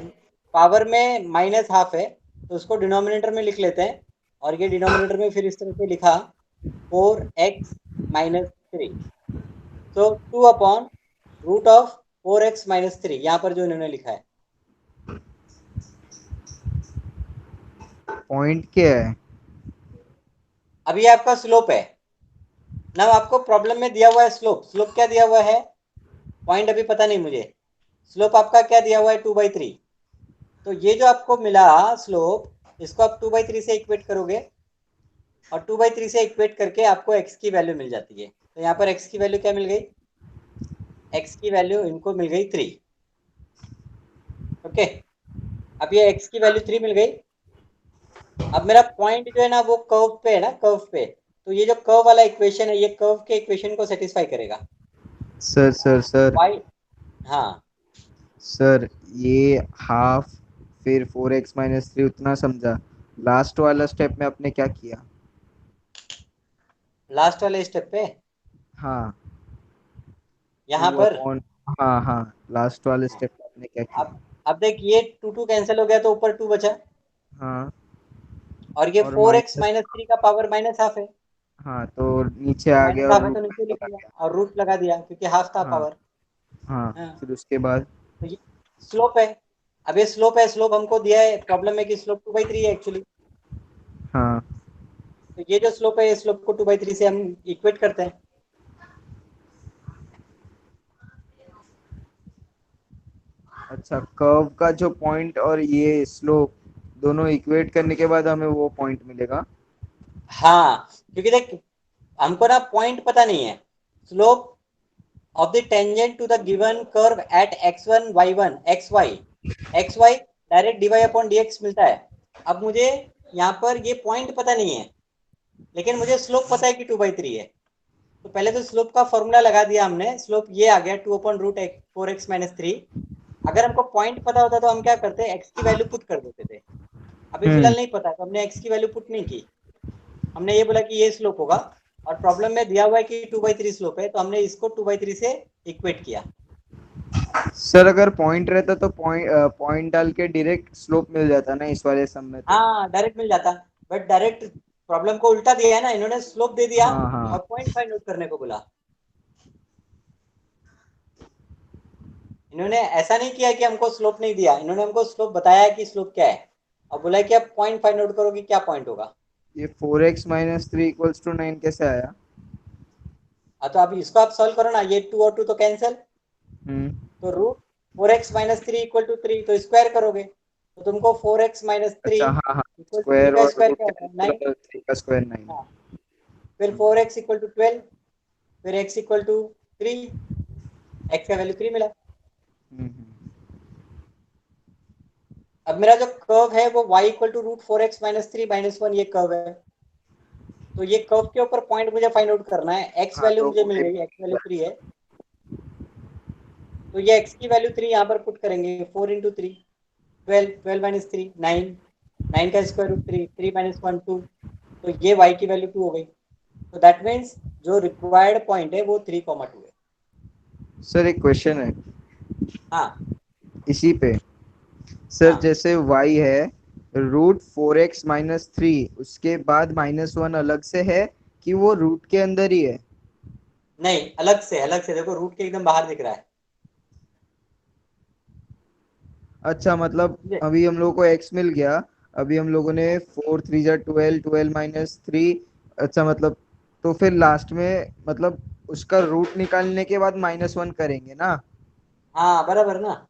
[SPEAKER 1] पावर में -हाफ है तो उसको डिनोमिनेटर में लिख लेते हैं, और ये डिनोमिनेटर में फिर इस तरह से लिखा 4x-3, तो 2 अपॉन रूट ऑफ 4x-3, यहाँ पर जो इन्होंने लिखा है।
[SPEAKER 4] पॉइंट क्या है?
[SPEAKER 1] अब ये आपका स्लोप है ना, आपको प्रॉब्लम में दिया हुआ है स्लोप। स्लोप क्या दिया हुआ है, पॉइंट अभी पता नहीं मुझे। स्लोप आपका क्या दिया हुआ है, 2/3। तो ये जो आपको मिला स्लोप, इसको आप 2/3 से इक्वेट करोगे, और 2/3 से इक्वेट करके आपको x की वैल्यू मिल जाती है। तो यहाँ पर x की वैल्यू क्या मिल गई, x की वैल्यू इनको मिल गई 3। ओके, अब ये x की वैल्यू 3 मिल गई। अब मेरा पॉइंट जो है ना वो कर्व पे है ना, कर्व पे, तो ये जो कर्व वाला इक्वेशन है ये कर्व के इक्वेशन को सेटिस्फाई करेगा।
[SPEAKER 4] सर सर सर
[SPEAKER 1] y, हाँ
[SPEAKER 4] सर ये हाफ, फिर 4x-3 उतना समझा। लास्ट वाला स्टेप में आपने क्या किया?
[SPEAKER 1] लास्ट वाले स्टेप पे
[SPEAKER 4] हाँ,
[SPEAKER 1] यहाँ
[SPEAKER 4] 2
[SPEAKER 1] पर।
[SPEAKER 4] अपॉन। हाँ हाँ, लास्ट वाले स्टेप में आपने क्या
[SPEAKER 1] अब
[SPEAKER 4] किया?
[SPEAKER 1] अब देख, ये 2 2 कैंसिल हो गया तो ऊपर 2 बचा।
[SPEAKER 4] हाँ
[SPEAKER 1] और ये
[SPEAKER 4] और
[SPEAKER 1] 4x
[SPEAKER 4] माइनस,
[SPEAKER 1] माइनस 3 का पावर माइनस हाफ है,
[SPEAKER 4] हाँ तो नीचे आ
[SPEAKER 1] माइनस
[SPEAKER 4] गया
[SPEAKER 1] हाफ
[SPEAKER 4] और
[SPEAKER 1] है तो
[SPEAKER 4] रूट
[SPEAKER 1] नीचे लिख
[SPEAKER 4] लगा
[SPEAKER 1] लिया
[SPEAKER 4] दिया।
[SPEAKER 1] और रूट लगा दिया क्योंकि हाफ था
[SPEAKER 4] हाँ
[SPEAKER 1] पावर।
[SPEAKER 4] हाँ,
[SPEAKER 1] हाँ,
[SPEAKER 4] फिर उसके बाद
[SPEAKER 1] तो ये स्लोप है। अब ये स्लोप है, स्लोप हमको दिया है प्रॉब्लम में कि स्लोप 2/3 है एक्चुअली।
[SPEAKER 4] हाँ,
[SPEAKER 1] तो ये जो स्लोप है, ये स्लोप को 2/3 से हम इक्वेट करते हैं।
[SPEAKER 4] अच्छा कर्व का जो पॉइंट और ये स्लोप दोनों इक्वेट करने के बाद हमें वो पॉइंट मिलेगा।
[SPEAKER 1] हाँ, क्योंकि देख हमको ना पॉइंट पता नहीं है। Slope of the tangent to the given curve at x1 y1 xy direct dy upon dx मिलता है। अब मुझे यहाँ पर ये पॉइंट पता नहीं है, लेकिन मुझे स्लोप पता है कि 2/3 है। तो पहले तो स्लोप का फॉर्मूला लगा दिया हमने, स्लोप ये आ गया 2/√4x-3। अगर हमको पॉइंट पता होता तो हम क्या करते, x की वैल्यू पुट कर देते थे। अभी
[SPEAKER 4] हम्म।
[SPEAKER 1] फिलहाल नहीं पता तो हमने x की वैल्यू पुट नहीं की। हमने ये बोला कि ये स्लोप होगा, और प्रॉब्लम में दिया हुआ है कि 2/3 स्लोप है, तो हमने इसको 2/3 से इक्वेट किया।
[SPEAKER 4] सर अगर पॉइंट रहता तो पॉइंट डाल के डायरेक्ट स्लोप मिल जाता ना इस वाले सम में तो।
[SPEAKER 1] हाँ, डायरेक्ट मिल जाता, बट डायरेक्ट प्रॉब्लम को उल्टा दिया है ना, इन्होंने स्लोप दे दिया
[SPEAKER 4] हाँ हाँ।
[SPEAKER 1] और पॉइंट फाइंड आउट करने को बोला। इन्होंने ऐसा नहीं किया कि हमको स्लोप नहीं दिया, इन्होंने हमको स्लोप बताया कि स्लोप क्या है, और बोला कि आप पॉइंट फाइंड आउट करो कि क्या पॉइंट होगा।
[SPEAKER 4] ये 4x-3 = 9 कैसे आया?
[SPEAKER 1] हाँ, तो अभी इसको आप सॉल्व करो ना, ये 2 और 2 तो कैंसिल,
[SPEAKER 4] हम्म।
[SPEAKER 1] तो √4x-3 तो स्क्वायर करोगे तो तुमको 4x-3
[SPEAKER 4] अच्छा हाँ हाँ,
[SPEAKER 1] इक्वल टू 3
[SPEAKER 4] स्क्वायर
[SPEAKER 1] का
[SPEAKER 4] और
[SPEAKER 1] स्क्वायर
[SPEAKER 4] रूट
[SPEAKER 1] क्या होता है, 9।
[SPEAKER 4] कैंसिल, 3 का स्क्वायर 9।
[SPEAKER 1] हाँ, फिर 4x इक्वल टू 12, फिर x इक्वल टू 3, x का वैल्यू 3 मिला।
[SPEAKER 4] हम्म।
[SPEAKER 1] अब मेरा जो कर्व है वो y इक्वल टू √4x-3 - 1 ये कर्व है। तो ये कर्व के ऊपर पॉइंट मुझे फाइंड आउट करना है। x
[SPEAKER 4] हाँ
[SPEAKER 1] वैल्यू
[SPEAKER 4] तो
[SPEAKER 1] मुझे
[SPEAKER 4] वो
[SPEAKER 1] मिल
[SPEAKER 4] एक,
[SPEAKER 1] गई, x वैल्यू 3 है, तो ये x की वैल्यू 3 यहाँ पर पुट करेंगे। 4 इंटू 3 12, 12 माइनस 3 9, 9 का स्क्वायर रूट 3, 3 माइनस 1 2, तो ये y की वैल्यू 2 हो गई। तो दैट मीन्स जो रिक्वायर्ड पॉइंट है वो 3,2 है।
[SPEAKER 4] सर एक क्वेश्चन है
[SPEAKER 1] हाँ
[SPEAKER 4] इसी पे। सर
[SPEAKER 1] हाँ,
[SPEAKER 4] जैसे y है √4x-3, उसके बाद -1 अलग से है कि वो रूट के अंदर ही है?
[SPEAKER 1] नहीं, अलग से देखो, रूट के एकदम बाहर दिख रहा है।
[SPEAKER 4] अच्छा मतलब
[SPEAKER 1] समझे?
[SPEAKER 4] अभी हम लोगों को x मिल गया। अभी हम लोगों ने 4 3 = 12, 12 - 3। अच्छा मतलब तो फिर लास्ट में मतलब उसका रूट निकालने के बाद -1 करेंगे ना?
[SPEAKER 1] हाँ, बराबर ना।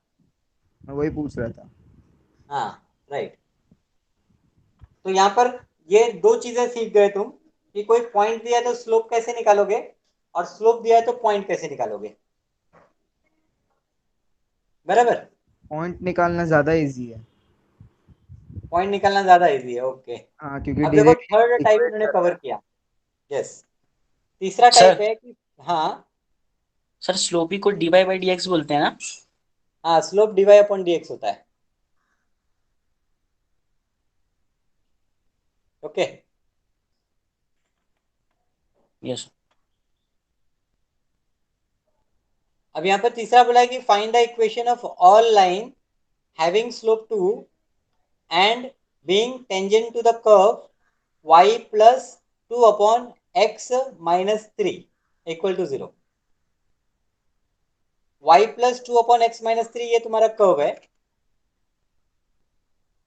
[SPEAKER 4] मैं वही पूछ रहा था।
[SPEAKER 1] हाँ, राइट। तो यहाँ पर ये दो चीजें सीख गए तुम, कि कोई पॉइंट दिया है तो स्लोप कैसे निकालोगे, और स्लोप दिया है तो पॉइंट कैसे निकालोगे। बराबर।
[SPEAKER 4] पॉइंट निकालना ज्यादा इजी है।
[SPEAKER 1] पॉइंट निकालना ज्यादा इजी है, ओके।
[SPEAKER 4] हाँ क्योंकि
[SPEAKER 1] अब देखो
[SPEAKER 4] डायरेक्ट
[SPEAKER 1] थर्ड टाइप
[SPEAKER 4] इक्वेट
[SPEAKER 1] इन्होंने
[SPEAKER 4] करना
[SPEAKER 1] कवर
[SPEAKER 4] है।
[SPEAKER 1] किया। यस, तीसरा टाइप
[SPEAKER 3] सर
[SPEAKER 1] है कि हाँ,
[SPEAKER 3] सर स्लोपी को dy/dx बोलते हैं ना?
[SPEAKER 1] हाँ स्लोप डिवाई अपॉन dx होता है। ओके।
[SPEAKER 3] यस।
[SPEAKER 1] अब यहाँ पर तीसरा बोला है कि find the equation of all line having slope 2 and being tangent to the curve y plus 2 upon x minus 3 equal to 0। y plus 2 upon x minus 3 ये तुम्हारा कर्व है,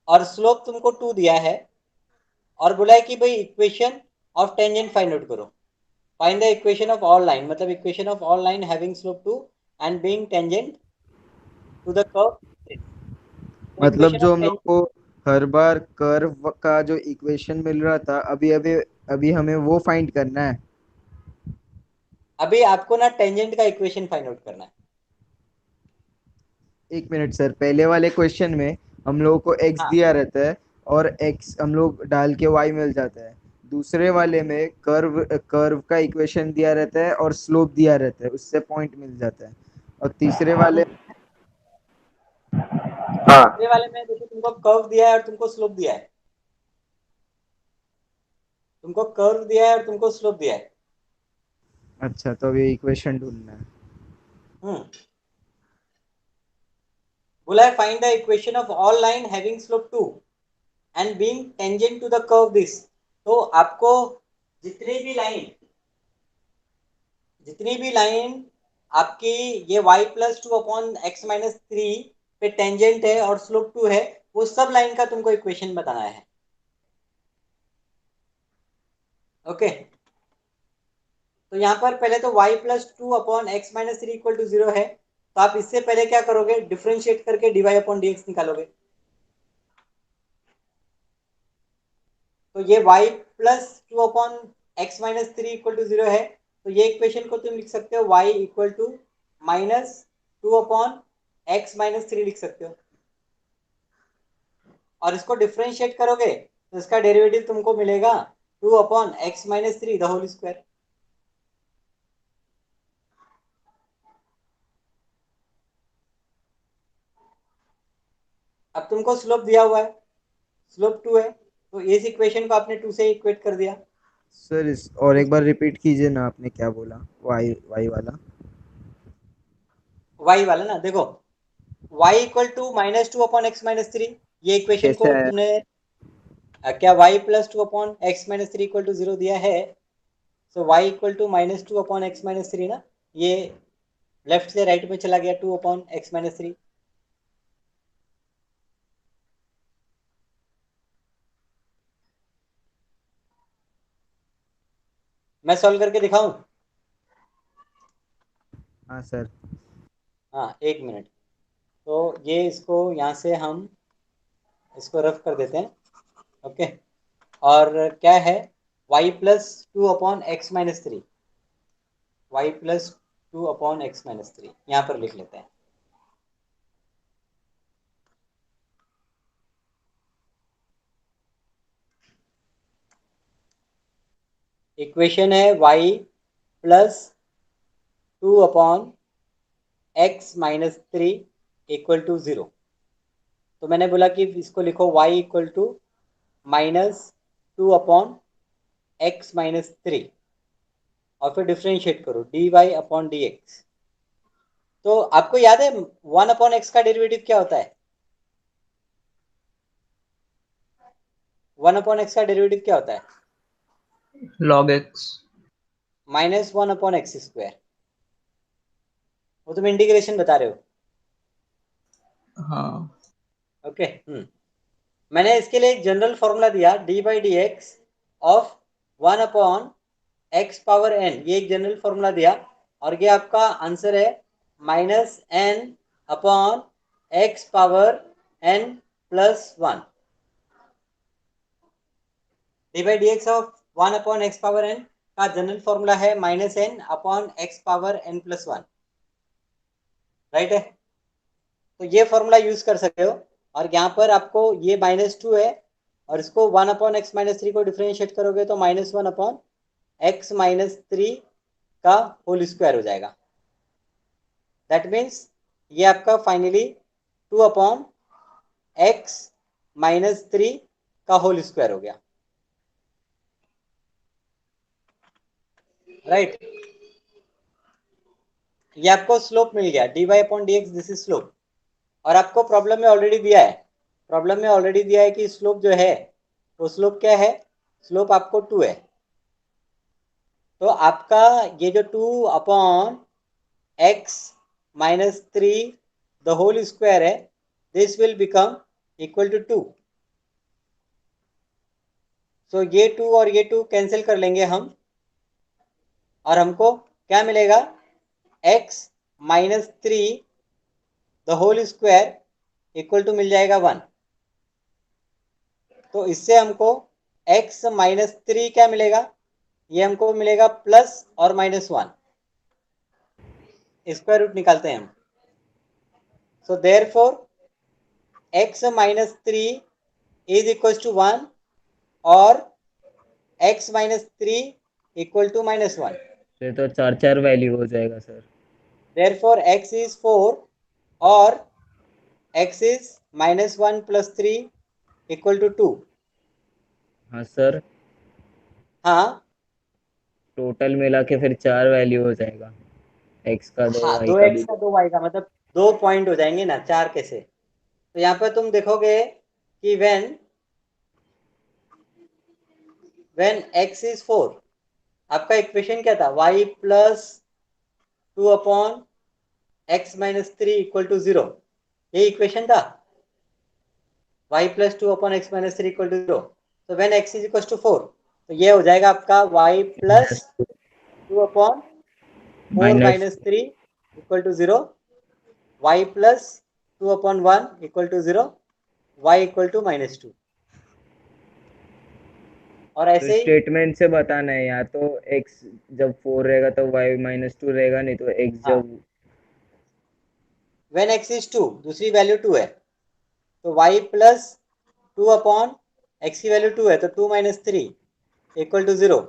[SPEAKER 1] और स्लोप तुमको 2 दिया है, और बोला है कि भाई equation of tangent find out करो। Find the equation of all line, मतलब equation of all line having slope 2 and being tangent to the curve. तो
[SPEAKER 4] मतलब
[SPEAKER 1] इक्वेशन
[SPEAKER 4] जो
[SPEAKER 1] ऑफ
[SPEAKER 4] हम लोग
[SPEAKER 1] टेंजेंट,
[SPEAKER 4] को हर बार कर्व का जो इक्वेशन मिल रहा था अभी अभी अभी हमें वो फाइंड करना है।
[SPEAKER 1] अभी आपको ना टेंजेंट का इक्वेशन फाइंड आउट करना है।
[SPEAKER 4] एक मिनट सर, पहले वाले क्वेश्चन में हम लोगों को x
[SPEAKER 1] हाँ
[SPEAKER 4] दिया रहता है और x हम लोग डाल के y मिल जाता है। दूसरे वाले में कर्व कर्व का इक्वेशन दिया रहता है और स्लोप दिया रहता है, उससे पॉइंट मिल जाता है। और तीसरे वाले, हाँ।
[SPEAKER 1] तीसरे वाले में देखो तुमको कर्व दिया है और तुमको स्लोप दिया है, तुमको कर्व दिया है और तुमको स्लोप दिया है।
[SPEAKER 4] अच्छा तो अभी इक्वेशन ढूंढना है।
[SPEAKER 1] हम्म, बोला है find the equation of all line having slope 2 and being tangent to the curve this, तो आपको जितनी भी लाइन आपकी ये y प्लस 2/x-3 पे टेंजेंट है और स्लोप 2 है, वो सब लाइन का तुमको इक्वेशन बताना है। ओके, तो यहाँ पर पहले तो y plus 2/x-3 equal to 0 है, तो आप इससे पहले क्या करोगे, डिफरेंशिएट करके dy/dx निकालोगे। तो ये y plus 2/x-3 equal to 0 है, तो ये इक्वेशन को तुम लिख सकते हो y इक्वल टू -2/x-3 लिख सकते हो, और इसको डिफरेंशिएट करोगे तो इसका डेरिवेटिव तुमको मिलेगा 2/x-3 द होल स्क्वायर। अब तुमको स्लोप दिया हुआ है, स्लोप 2 है, तो इस इक्वेशन को आपने 2 से इक्वेट कर दिया।
[SPEAKER 4] सर इस और एक बार रिपीट कीजिए ना, आपने क्या बोला? y वाला
[SPEAKER 1] y वाला ना, देखो y इक्वल टू -2/x-3, ये इक्वेशन
[SPEAKER 4] कैसे
[SPEAKER 1] को
[SPEAKER 4] आया?
[SPEAKER 1] तुमने क्या y plus 2/x-3 equal to 0 दिया है, सो y इक्वल टू -2/x-3 ना, ये लेफ्ट से राइट में चला गया 2/x-3। मैं सॉल्व करके दिखाऊं?
[SPEAKER 4] हाँ सर।
[SPEAKER 1] हाँ, एक मिनट, तो ये इसको यहाँ से हम इसको रफ कर देते हैं। ओके, और क्या है, y plus 2/x-3, y plus 2/x-3 यहाँ पर लिख लेते हैं। इक्वेशन है y plus 2/x-3 equal to 0, तो मैंने बोला कि इसको लिखो y इक्वल टू -2/x-3 और फिर डिफरेंशिएट करो dy/dx। तो आपको याद है 1/x का डेरिवेटिव क्या होता है? 1/x का डेरिवेटिव क्या होता है?
[SPEAKER 2] log x।
[SPEAKER 1] -1/x²। वो तुम इंटीग्रेशन बता रहे हो।
[SPEAKER 2] हाँ
[SPEAKER 1] ओके, मैंने इसके लिए एक जनरल फॉर्मूला दिया dy/dx ऑफ 1/x⁴n, ये एक जनरल फॉर्मूला दिया, और ये आपका आंसर है -n/x⁴n+1। dy/dx ऑफ 1/x⁴n का जनरल फॉर्मूला है -n/x⁴n+1, राइट है? तो ये फॉर्मूला यूज कर सकते हो, और यहाँ पर आपको ये -2 है, और इसको 1/x-3 को डिफरेंशिएट करोगे तो -1/x-3 का होल स्क्वायर हो जाएगा। दैट मीन्स ये आपका फाइनली 2/x-3 का होल स्क्वायर हो गया, राइट? ये आपको स्लोप मिल गया dy/dx, दिस इज स्लोप, और आपको प्रॉब्लम में ऑलरेडी दिया है, कि स्लोप जो है वो स्लोप क्या है, स्लोप आपको 2 है, तो आपका ये जो 2/x-3 द होल स्क्वायर है, this will become equal to 2। So ये 2 और ये 2 कैंसिल कर लेंगे हम, और हमको क्या मिलेगा, x-3 the whole square equal to मिल जाएगा 1। तो इससे हमको x-3 क्या मिलेगा, ये हमको मिलेगा प्लस और -1, स्क्वायर रूट निकालते हैं हम। So therefore x-3 is equal to 1 और x-3 इक्वल टू -1।
[SPEAKER 4] फिर तो 4 वैल्यू हो जाएगा सर।
[SPEAKER 1] देयरफॉर x इज 4 और x इज -1 + 3 इक्वल टू 2।
[SPEAKER 4] हाँ सर,
[SPEAKER 1] हाँ
[SPEAKER 4] टोटल मिला के फिर 4 वैल्यू हो जाएगा, x का 2
[SPEAKER 1] हाँ,
[SPEAKER 4] y
[SPEAKER 1] 2
[SPEAKER 4] का
[SPEAKER 1] x
[SPEAKER 4] भी
[SPEAKER 1] का
[SPEAKER 4] 2।
[SPEAKER 1] 2 y का, मतलब 2 पॉइंट हो जाएंगे ना, 4 कैसे? तो यहाँ पर तुम देखोगे कि व्हेन व्हेन x इज 4, आपका इक्वेशन क्या था? y plus 2/x minus 3 equal to 0, ये इक्वेशन था, y plus 2/x minus 3 equal to 0। तो when x is equal to 4, तो ये हो जाएगा आपका y plus 2/4 minus 3 equal to 0, y plus 2/1 equal to 0, y equal to -2। और
[SPEAKER 4] तो
[SPEAKER 1] ऐसे ही
[SPEAKER 4] स्टेटमेंट से बताना है, या तो x जब 4 रहेगा तो y -2 रहेगा, नहीं तो x
[SPEAKER 1] हाँ,
[SPEAKER 4] जब
[SPEAKER 1] व्हेन x इज 2, दूसरी वैल्यू 2 है, तो y प्लस 2/x की वैल्यू 2 है, तो 2 minus 3 equal to 0,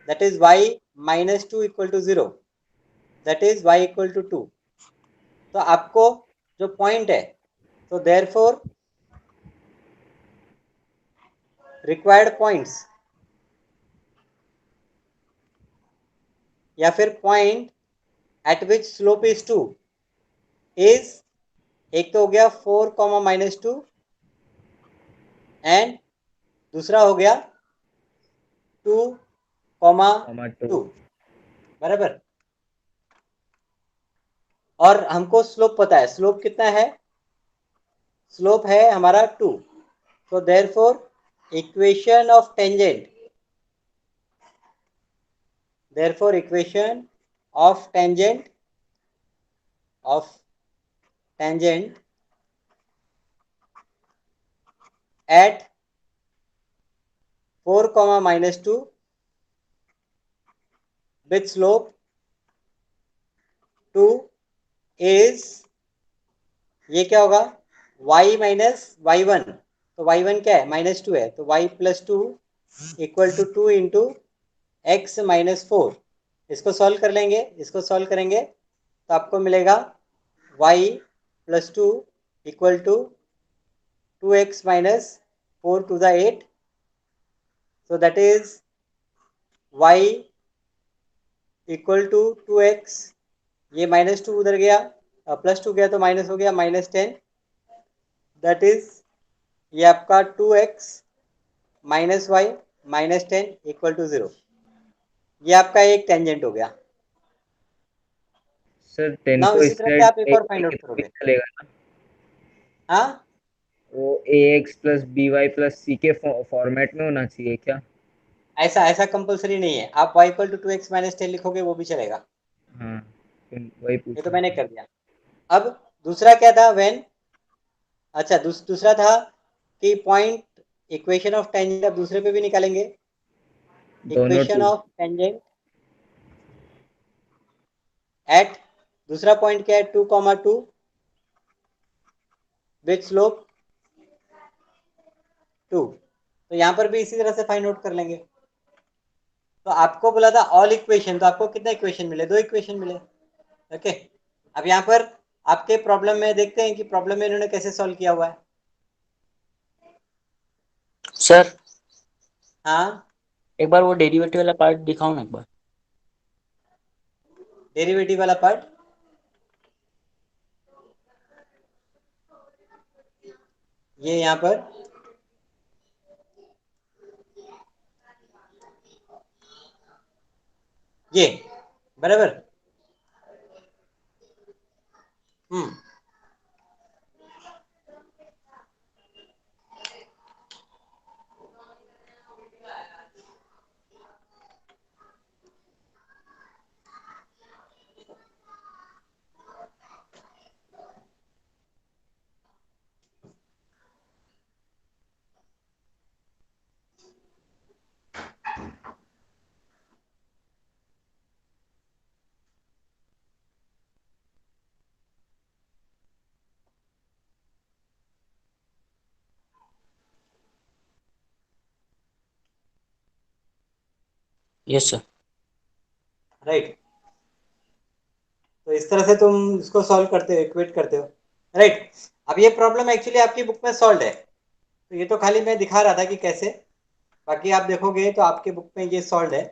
[SPEAKER 1] that is y -2 equal to 0, that is y equal to 2। तो आपको जो पॉइंट है, तो देयरफॉर रिक्वायर्ड पॉइंट्स या फिर point at which slope is 2 is, एक तो हो गया 4, -2 एंड दूसरा हो गया 2, 2 बराबर। और हमको स्लोप पता है, स्लोप कितना है? स्लोप है हमारा 2। तो therefore equation of tangent, therefore equation of tangent eight 4, -2 with slope 2 is, ये क्या होगा? y माइनस y1, तो y1 क्या है? -2 है, तो y plus 2 equal to 2 into x minus 4। इसको सॉल्व कर लेंगे, इसको सॉल्व करेंगे तो आपको मिलेगा y plus 2 equal to 2x minus 4 to the 8, so that is y equal to 2x, ये -2 उधर गया, +2 गया तो माइनस हो गया, -10, दैट इज ये आपका 2x minus Y -10 equal to 0। ये आपका एक टेंजेंट हो गया।
[SPEAKER 4] सर 10
[SPEAKER 1] नाउ
[SPEAKER 4] को
[SPEAKER 1] इसी तरह से
[SPEAKER 4] इससे
[SPEAKER 1] आप एक और फाइंड आउट
[SPEAKER 4] भी
[SPEAKER 1] करोगे।
[SPEAKER 4] चलेगा ना?
[SPEAKER 1] हाँ,
[SPEAKER 4] वो ax plus by plus c के फॉर्मेट में होना चाहिए क्या?
[SPEAKER 1] ऐसा ऐसा कंपलसरी नहीं है, आप y equal to 2x minus 10 लिखोगे वो भी चलेगा।
[SPEAKER 4] हाँ, वही
[SPEAKER 1] ये
[SPEAKER 4] पूछ
[SPEAKER 1] तो
[SPEAKER 4] रहा
[SPEAKER 1] मैंने
[SPEAKER 4] था।
[SPEAKER 1] कर दिया। अब दूसरा क्या था? व्हेन, अच्छा दूसरा था कि पॉइंट इक्वेशन ऑफ टेंजेंट, अब दूसरे पे भी निकालेंगे।
[SPEAKER 4] दोनों
[SPEAKER 1] इक्वेशन
[SPEAKER 4] 2।
[SPEAKER 1] ऑफ टेंजेंट एट, दूसरा पॉइंट क्या है? 2, 2 विथ स्लोप 2। तो यहाँ पर भी इसी तरह से फाइंड आउट कर लेंगे। तो आपको बोला था ऑल इक्वेशन, तो आपको कितना इक्वेशन मिले? 2 इक्वेशन मिले। ओके, अब यहाँ पर आपके प्रॉब्लम में देखते हैं कि प्रॉब्लम में इन्होंने कैसे सॉल्व किया हुआ है।
[SPEAKER 3] सर
[SPEAKER 1] हाँ,
[SPEAKER 3] एक बार वो डेरिवेटिव वाला पार्ट दिखाओ ना एक बार।
[SPEAKER 1] डेरिवेटिव वाला पार्ट, ये यहाँ पर ये बराबर। हम्म,
[SPEAKER 3] यस सर।
[SPEAKER 1] राइट। तो इस तरह से तुम इसको सॉल्व करते हो, इक्वेट करते हो। राइट, अब ये प्रॉब्लम एक्चुअली आपकी बुक में सॉल्व है, तो ये तो खाली मैं दिखा रहा था कि कैसे, बाकी आप देखोगे तो आपके बुक में ये सॉल्व है।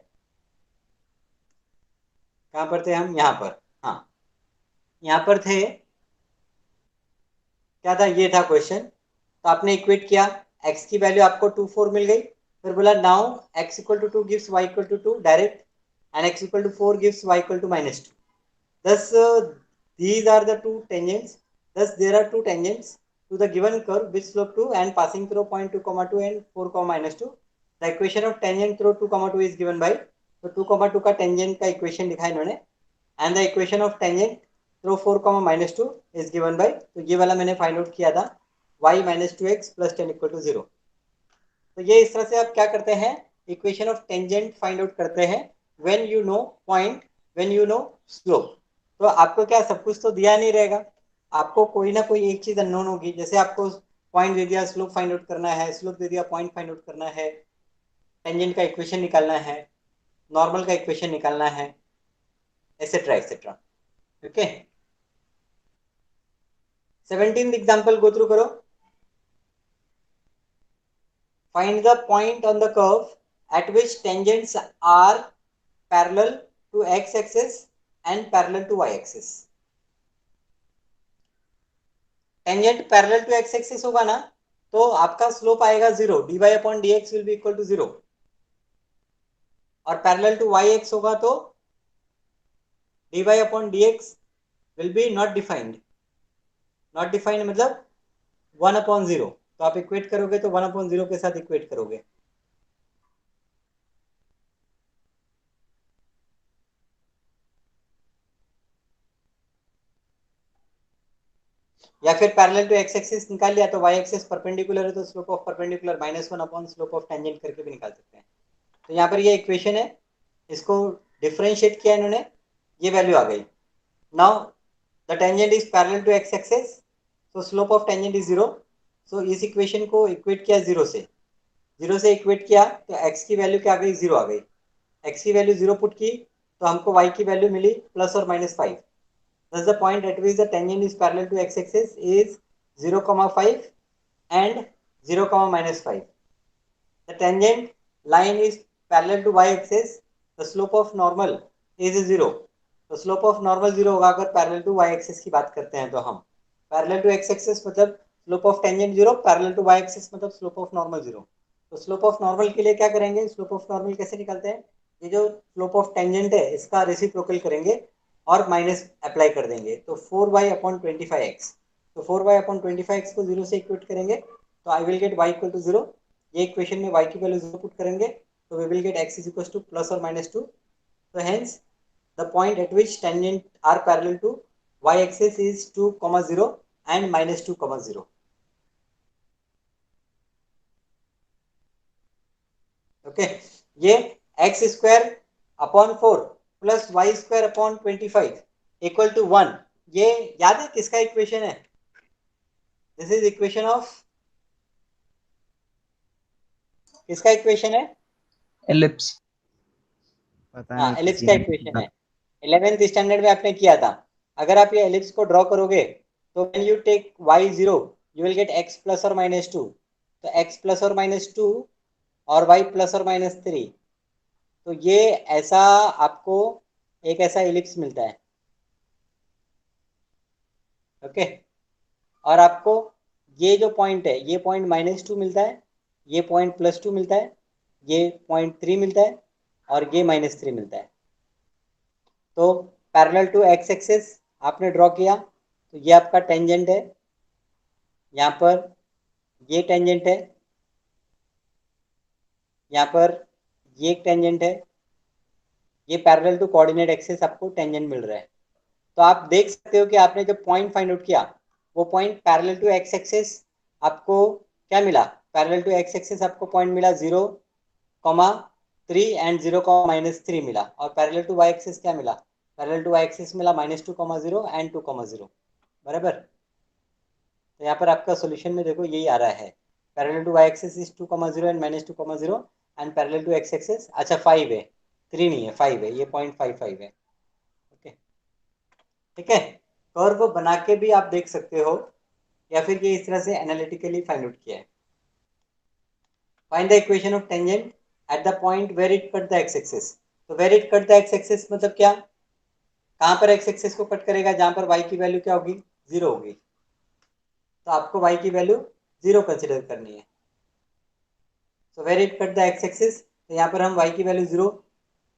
[SPEAKER 1] कहाँ पर थे हम? यहाँ पर, हाँ यहाँ पर थे। क्या था? ये था क्वेश्चन। तो आपने इक्वेट किया, x की वैल्यू आपको 2, 4 मिल गई, फिर बोला now x equal to 2 gives y equal to 2 direct and x equal to 4 gives y equal to -2. Thus these are the two tangents. Thus there are two tangents to the given curve which slope 2 and passing through point 2 comma 2 and 4 comma -2. The equation of tangent through 2 comma 2 is given by, तो 2 comma 2 का tangent का equation लिखा है इन्होंने, and the equation of tangent through 4 comma -2 is given by, तो ये वाला मैंने फाइंड आउट किया था, y minus 2x plus 10 equal to 0. तो ये इस तरह से आप क्या करते हैं, equation of tangent find out करते हैं when you know point, when you know slope. तो आपको क्या सब कुछ तो दिया नहीं रहेगा, आपको कोई ना कोई एक चीज अननोन होगी. जैसे आपको पॉइंट दे दिया, स्लोप फाइंड आउट करना है, स्लोप दे दिया, पॉइंट फाइंड आउट करना है, टेंजेंट का इक्वेशन निकालना है, नॉर्मल का इक्वेशन निकालना है, etcetera etcetera. Okay, 17th example go through करो. Find the point on the curve at which tangents are parallel to x-axis and parallel to y-axis. Tangent parallel to x axis होगा ना, तो आपका slope आएगा 0, dy upon dx will be equal to 0. और parallel to y x होगा तो dy upon dx will be not defined. Not defined मतलब 1 upon 0. तो आप इक्वेट करोगे तो 1 अपॉन 0 के साथ इक्वेट करोगे. या फिर पैरेलल टू एक्स एक्सिस निकाल लिया तो वाई एक्सिस परपेंडिकुलर है तो slope of perpendicular -1 upon slope of tangent करके भी निकाल सकते हैं. तो यहाँ पर ये इक्वेशन है, इसको डिफरेंशिएट किया इन्होंने, ये वैल्यू आ गई. Now the tangent is parallel to x axis, तो slope of tangent is 0. So इस इक्वेशन को इक्वेट किया 0 से इक्वेट किया तो x की वैल्यू क्या आ गई, 0 आ गई. x की वैल्यू 0 पुट की तो हमको y की वैल्यू मिली प्लस और -5. Thus the point at which the tangent is parallel to x-axis is 0,5 and 0,-5. The tangent line is parallel to y-axis. The slope of normal is 0. तो slope of normal 0 होगा अगर parallel to y-axis की बात करते हैं तो हम. Parallel to x-axis मतलब slope of tangent 0, parallel to y-axis मतलब slope of normal 0. तो slope of normal के लिए क्या करेंगे, slope of normal कैसे निकालते हैं, ये जो slope of tangent है इसका रेसिप्रोकल करेंगे और माइनस अप्लाई कर देंगे. तो 4y अपॉन 25x, तो 4y अपॉन 25x को 0 से इक्वेट करेंगे तो I will get y equal to 0. ये इक्वेशन में y की वैल्यू 0 पुट करेंगे तो we will get x is equal to plus और -2. तो hence the point at which tangent are parallel to y axis is 2,0 and -2,0. Okay, ये x square upon 4 plus y square upon 25 equal to 1, ये याद है किसका equation है, this is equation of, किसका equation है,
[SPEAKER 2] एलिप्स.
[SPEAKER 4] पता
[SPEAKER 1] हाँ
[SPEAKER 4] नहीं
[SPEAKER 1] एलिप्स
[SPEAKER 4] किसी
[SPEAKER 1] का
[SPEAKER 4] ने
[SPEAKER 1] इक्वेशन
[SPEAKER 4] पूछा.
[SPEAKER 1] है. 11th स्टैंडर्ड में आपने किया था. अगर आप ये एलिप्स को ड्रॉ करोगे तो when you take y0 you will get x plus और -2. तो x प्लस और -2 और y प्लस और -3, तो ये ऐसा आपको एक ऐसा एलिप्स मिलता है. ओके, और आपको ये जो पॉइंट है ये पॉइंट -2 मिलता है, ये पॉइंट +2 मिलता है, ये पॉइंट 3 मिलता है और ये -3 मिलता है. तो पैरेलल टू एक्स एक्सिस आपने ड्रॉ किया तो ये आपका टेंजेंट है, यहाँ पर ये टेंजेंट है, यहाँ पर ये एक टेंजेंट है, ये पैरेलल टू कोऑर्डिनेट एक्सिस आपको टेंजेंट मिल रहा है. तो आप देख सकते हो कि आपने जो पॉइंट फाइंड आउट किया वो point parallel to x axis आपको क्या मिला, पैरेलल टू एक्स एक्सिस आपको पॉइंट मिला 0,3 एंड 0,-3 मिला. और पैरेलल टू वाई एक्सिस क्या मिला, पैरेलल टू वाई एक्सिस मिला -2,0 एंड 2,0. बराबर. तो यहाँ पर आपका सॉल्यूशन में देखो यही आ रहा है, parallel to y axis is 2,0 and -2,0 and parallel to x axis, अच्छा 5 है, 3 नहीं है 5 है, ये 0.55 है. ओके, ठीक है. कर्व बना के भी आप देख सकते हो या फिर ये इस तरह से एनालिटिकली फाइंड आउट किया है. Find the equation of tangent at the point where it cut the x axis. तो where it cut the x axis मतलब क्या, कहाँ पर एक्स एक्सिस को कट करेगा, जहां पर y की वैल्यू क्या होगी, 0 होगी. तो आपको y की वैल्यू 0 कंसिडर करनी है. So where it cut the x axis, तो यहाँ पर हम y की वैल्यू 0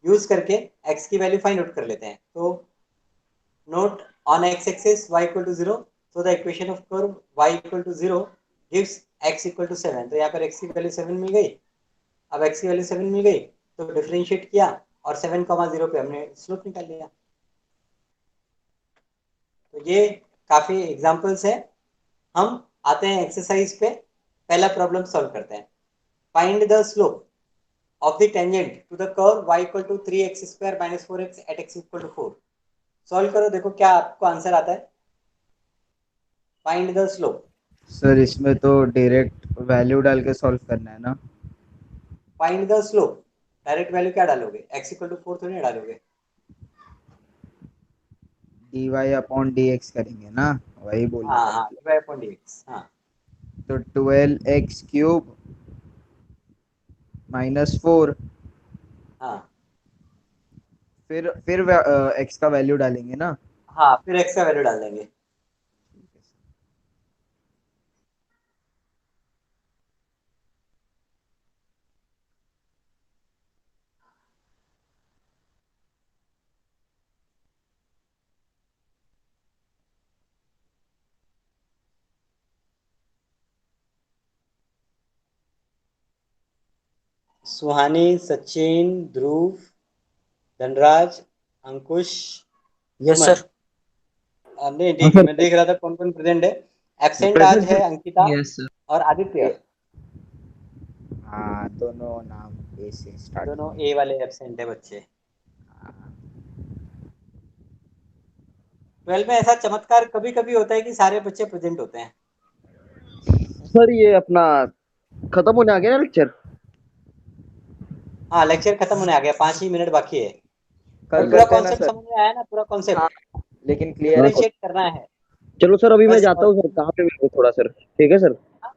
[SPEAKER 1] यूज करके x की वैल्यू फाइंड आउट कर लेते हैं। तो note on x axis y equal to 0, so the equation of curve y equal to 0 gives x equal to 7। तो यहाँ पर x की वैल्यू 7 मिल गई। अब x की वैल्यू 7 मिल गई तो डिफरेंशिएट किया और 7,0 पे हमने स्लोप निकाल लिया। तो ये काफी एग्जांपल्स है। हम आते हैं एक्सरसाइज पे, पहला प्रॉब्लम सॉल्व करते हैं। Find the slope of the tangent to the curve y equal to 3x square minus 4x at x equal to 4। Solve करो, देखो क्या आपको आंसर आता है। Find the slope.
[SPEAKER 4] सर इसमें तो डायरेक्ट वैल्यू डाल के सॉल्व करना है ना।
[SPEAKER 1] Find the slope, direct value क्या डालोगे, x इक्वल टू 4 थोड़ी ना डालोगे।
[SPEAKER 4] dy अपॉन dx करेंगे ना, वही बोलना
[SPEAKER 1] हाँ
[SPEAKER 4] था।
[SPEAKER 1] हाँ, dy अपॉन dx। हाँ
[SPEAKER 4] तो 12x क्यूब माइनस 4,
[SPEAKER 1] हाँ
[SPEAKER 4] फिर x का वैल्यू डालेंगे ना।
[SPEAKER 1] हाँ, फिर x का वैल्यू डाल देंगे। सुहानी, सचिन, ध्रुव, धनराज, अंकुश,
[SPEAKER 3] यस
[SPEAKER 1] सुमन।
[SPEAKER 3] सर।
[SPEAKER 1] नहीं ठीक है, मैं देख रहा था कौन कौन प्रेजेंट है। एब्सेंट आज है अंकिता
[SPEAKER 2] यस सर।
[SPEAKER 1] और आदित्य,
[SPEAKER 4] हाँ दोनों नाम ए से स्टार्ट
[SPEAKER 1] दोनों
[SPEAKER 4] होंगे।
[SPEAKER 1] ए वाले एब्सेंट है बच्चे। 12 में ऐसा चमत्कार कभी कभी होता है कि सारे बच्चे प्रेजेंट होते हैं।
[SPEAKER 5] सर ये अपना खत्म होने आ गया ना लेक्चर।
[SPEAKER 1] हाँ, लेक्चर खत्म होने आ गया, 5 ही मिनट बाकी है।
[SPEAKER 4] कल
[SPEAKER 1] और पूरा
[SPEAKER 4] करते हैं ना
[SPEAKER 1] कॉन्सेप्ट
[SPEAKER 4] सर।
[SPEAKER 1] समझ में आया ना, पूरा
[SPEAKER 4] हाँ
[SPEAKER 1] कॉन्सेप्ट
[SPEAKER 4] लेकिन क्लियर है।
[SPEAKER 1] डिफरेंशिएट करना है
[SPEAKER 5] चलो सर अभी मैं
[SPEAKER 1] बस।
[SPEAKER 5] जाता
[SPEAKER 1] और
[SPEAKER 5] हूँ सर, कहाँ पे मिलोगे थोड़ा सर, ठीक है सर। हाँ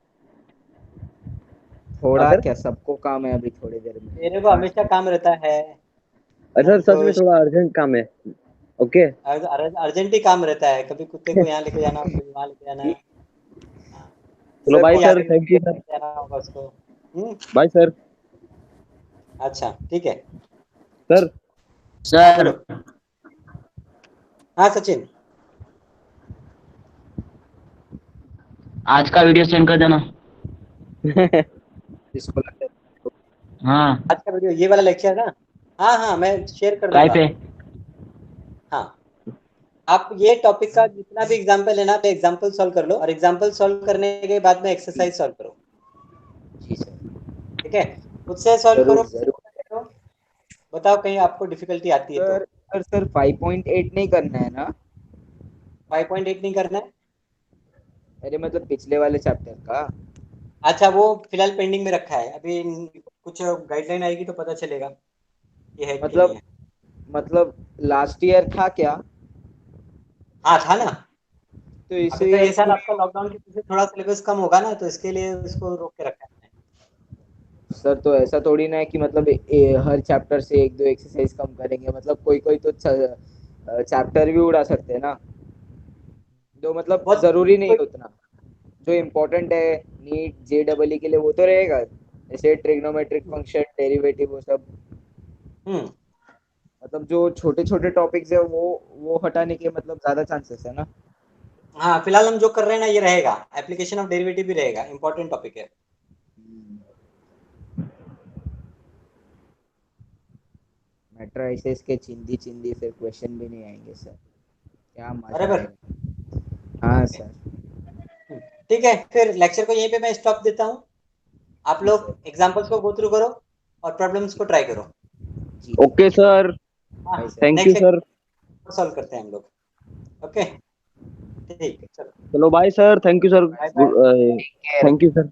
[SPEAKER 4] थोड़ा
[SPEAKER 5] सर।
[SPEAKER 4] क्या, सबको काम है अभी थोड़ी देर में।
[SPEAKER 1] मेरे को हमेशा काम रहता है
[SPEAKER 5] अरे सर सच में
[SPEAKER 1] अंकुश।
[SPEAKER 5] थोड़ा अर्जेंट काम है। ओके।
[SPEAKER 1] अर्जेंट ही काम रहता है, कभी कुत्ते को यहाँ लेके जाना, कभी वहाँ लेके जाना। हाँ,
[SPEAKER 5] चलो
[SPEAKER 4] सर
[SPEAKER 5] बाय
[SPEAKER 1] कभी
[SPEAKER 5] सर,
[SPEAKER 1] आगे
[SPEAKER 5] थैंक यू सर।
[SPEAKER 1] लेके जाना होगा उसको।
[SPEAKER 5] Bye sir.
[SPEAKER 1] अच्छा ठीक है।
[SPEAKER 5] सर
[SPEAKER 1] हाँ
[SPEAKER 3] सर
[SPEAKER 1] बोलो। हाँ सचिन,
[SPEAKER 3] आज का वीडियो सेंड कर देना।
[SPEAKER 4] इसको लगता है।
[SPEAKER 3] हाँ,
[SPEAKER 1] आज का वीडियो ये वाला लेक्चर ना, हाँ हाँ मैं शेयर कर
[SPEAKER 3] काय
[SPEAKER 1] दूंगा।
[SPEAKER 3] पे।
[SPEAKER 1] हाँ, आप ये टॉपिक का जितना भी एग्जाम्पल है ना, तो एग्जाम्पल सॉल्व कर लो और एग्जाम्पल सॉल्व करने के बाद में एक्सरसाइज सॉल्व करो।
[SPEAKER 4] जी सर,
[SPEAKER 1] ठीक है, खुद से सॉल्व करो,
[SPEAKER 4] जरूर
[SPEAKER 1] खुद से
[SPEAKER 4] जरूर।
[SPEAKER 1] करो। बताओ कहीं आपको डिफिकल्टी आती है तो।
[SPEAKER 4] सर 5.8 नहीं करना है ना।
[SPEAKER 1] 5.8 नहीं करना है।
[SPEAKER 4] अरे मतलब पिछले वाले चैप्टर का।
[SPEAKER 1] अच्छा, वो फिलहाल पेंडिंग में रखा है, अभी कुछ गाइडलाइन आएगी तो पता चलेगा ये है कि नहीं
[SPEAKER 4] मतलब
[SPEAKER 1] है।
[SPEAKER 4] मतलब लास्ट ईयर था क्या।
[SPEAKER 1] हाँ था ना।
[SPEAKER 4] तो इस
[SPEAKER 1] अभी तो
[SPEAKER 4] ईयर
[SPEAKER 1] ये साल आपका
[SPEAKER 4] पूरी।
[SPEAKER 1] लॉकडाउन की वजह से थोड़ा सिलेबस कम होगा ना, तो इसके लिए इसको रोक के रखा है।
[SPEAKER 4] सर तो ऐसा थोड़ी ना है कि मतलब हर चैप्टर से एक दो एक्सरसाइज कम करेंगे, मतलब कोई कोई तो चैप्टर भी उड़ा सकते हैं ना। जो मतलब
[SPEAKER 1] बहुत
[SPEAKER 4] जरूरी नहीं
[SPEAKER 1] कोई।
[SPEAKER 4] है उतना। जो इम्पोर्टेंट है नीट JEE के लिए वो तो रहेगा, जैसे ट्रिग्नोमेट्रिक फंक्शन डेरिवेटिव वो सब।
[SPEAKER 1] हम्म।
[SPEAKER 4] मतलब जो छोटे छोटे टॉपिक्स है वो हटाने के मतलब ज्यादा चांसेस है ना।
[SPEAKER 1] हाँ, फिलहाल हम जो कर रहे हैं ना ये रहेगा, एप्लीकेशन ऑफ डेरिवेटिव भी रहेगा, इंपॉर्टेंट टॉपिक है।
[SPEAKER 4] मैट्रिसेस के चिंदी चिंदी फिर क्वेश्चन भी नहीं आएंगे सर, क्या मजा
[SPEAKER 1] बराबर।
[SPEAKER 4] आएगा। हाँ सर।
[SPEAKER 1] ठीक है, फिर लेक्चर को यहीं पे मैं स्टॉप देता हूँ। आप
[SPEAKER 4] जी
[SPEAKER 1] लोग
[SPEAKER 4] सर।
[SPEAKER 1] एग्जाम्पल्स को गो थ्रू करो और प्रॉब्लम्स को ट्राई करो।
[SPEAKER 4] जी
[SPEAKER 5] ओके सर,
[SPEAKER 1] हाँ,
[SPEAKER 4] भाई sir.
[SPEAKER 5] Thank you
[SPEAKER 1] next
[SPEAKER 5] sir.
[SPEAKER 1] Solve करते हैं हम लोग। ओके, ठीक है, चलो
[SPEAKER 5] चलो bye sir, thank you sir.
[SPEAKER 1] Bye bye.
[SPEAKER 5] Thank you sir.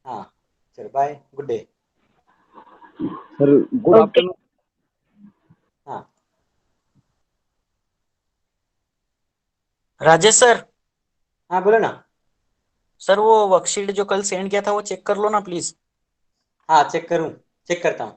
[SPEAKER 1] हाँ चलो, bye, good day.
[SPEAKER 5] Sir good afternoon.
[SPEAKER 1] हाँ
[SPEAKER 3] राजेश सर।
[SPEAKER 1] हाँ बोलो ना।
[SPEAKER 3] सर वो वर्कशीट जो कल सेंड किया था वो चेक कर लो ना प्लीज।
[SPEAKER 1] हाँ चेक करूँ, चेक करता हूँ।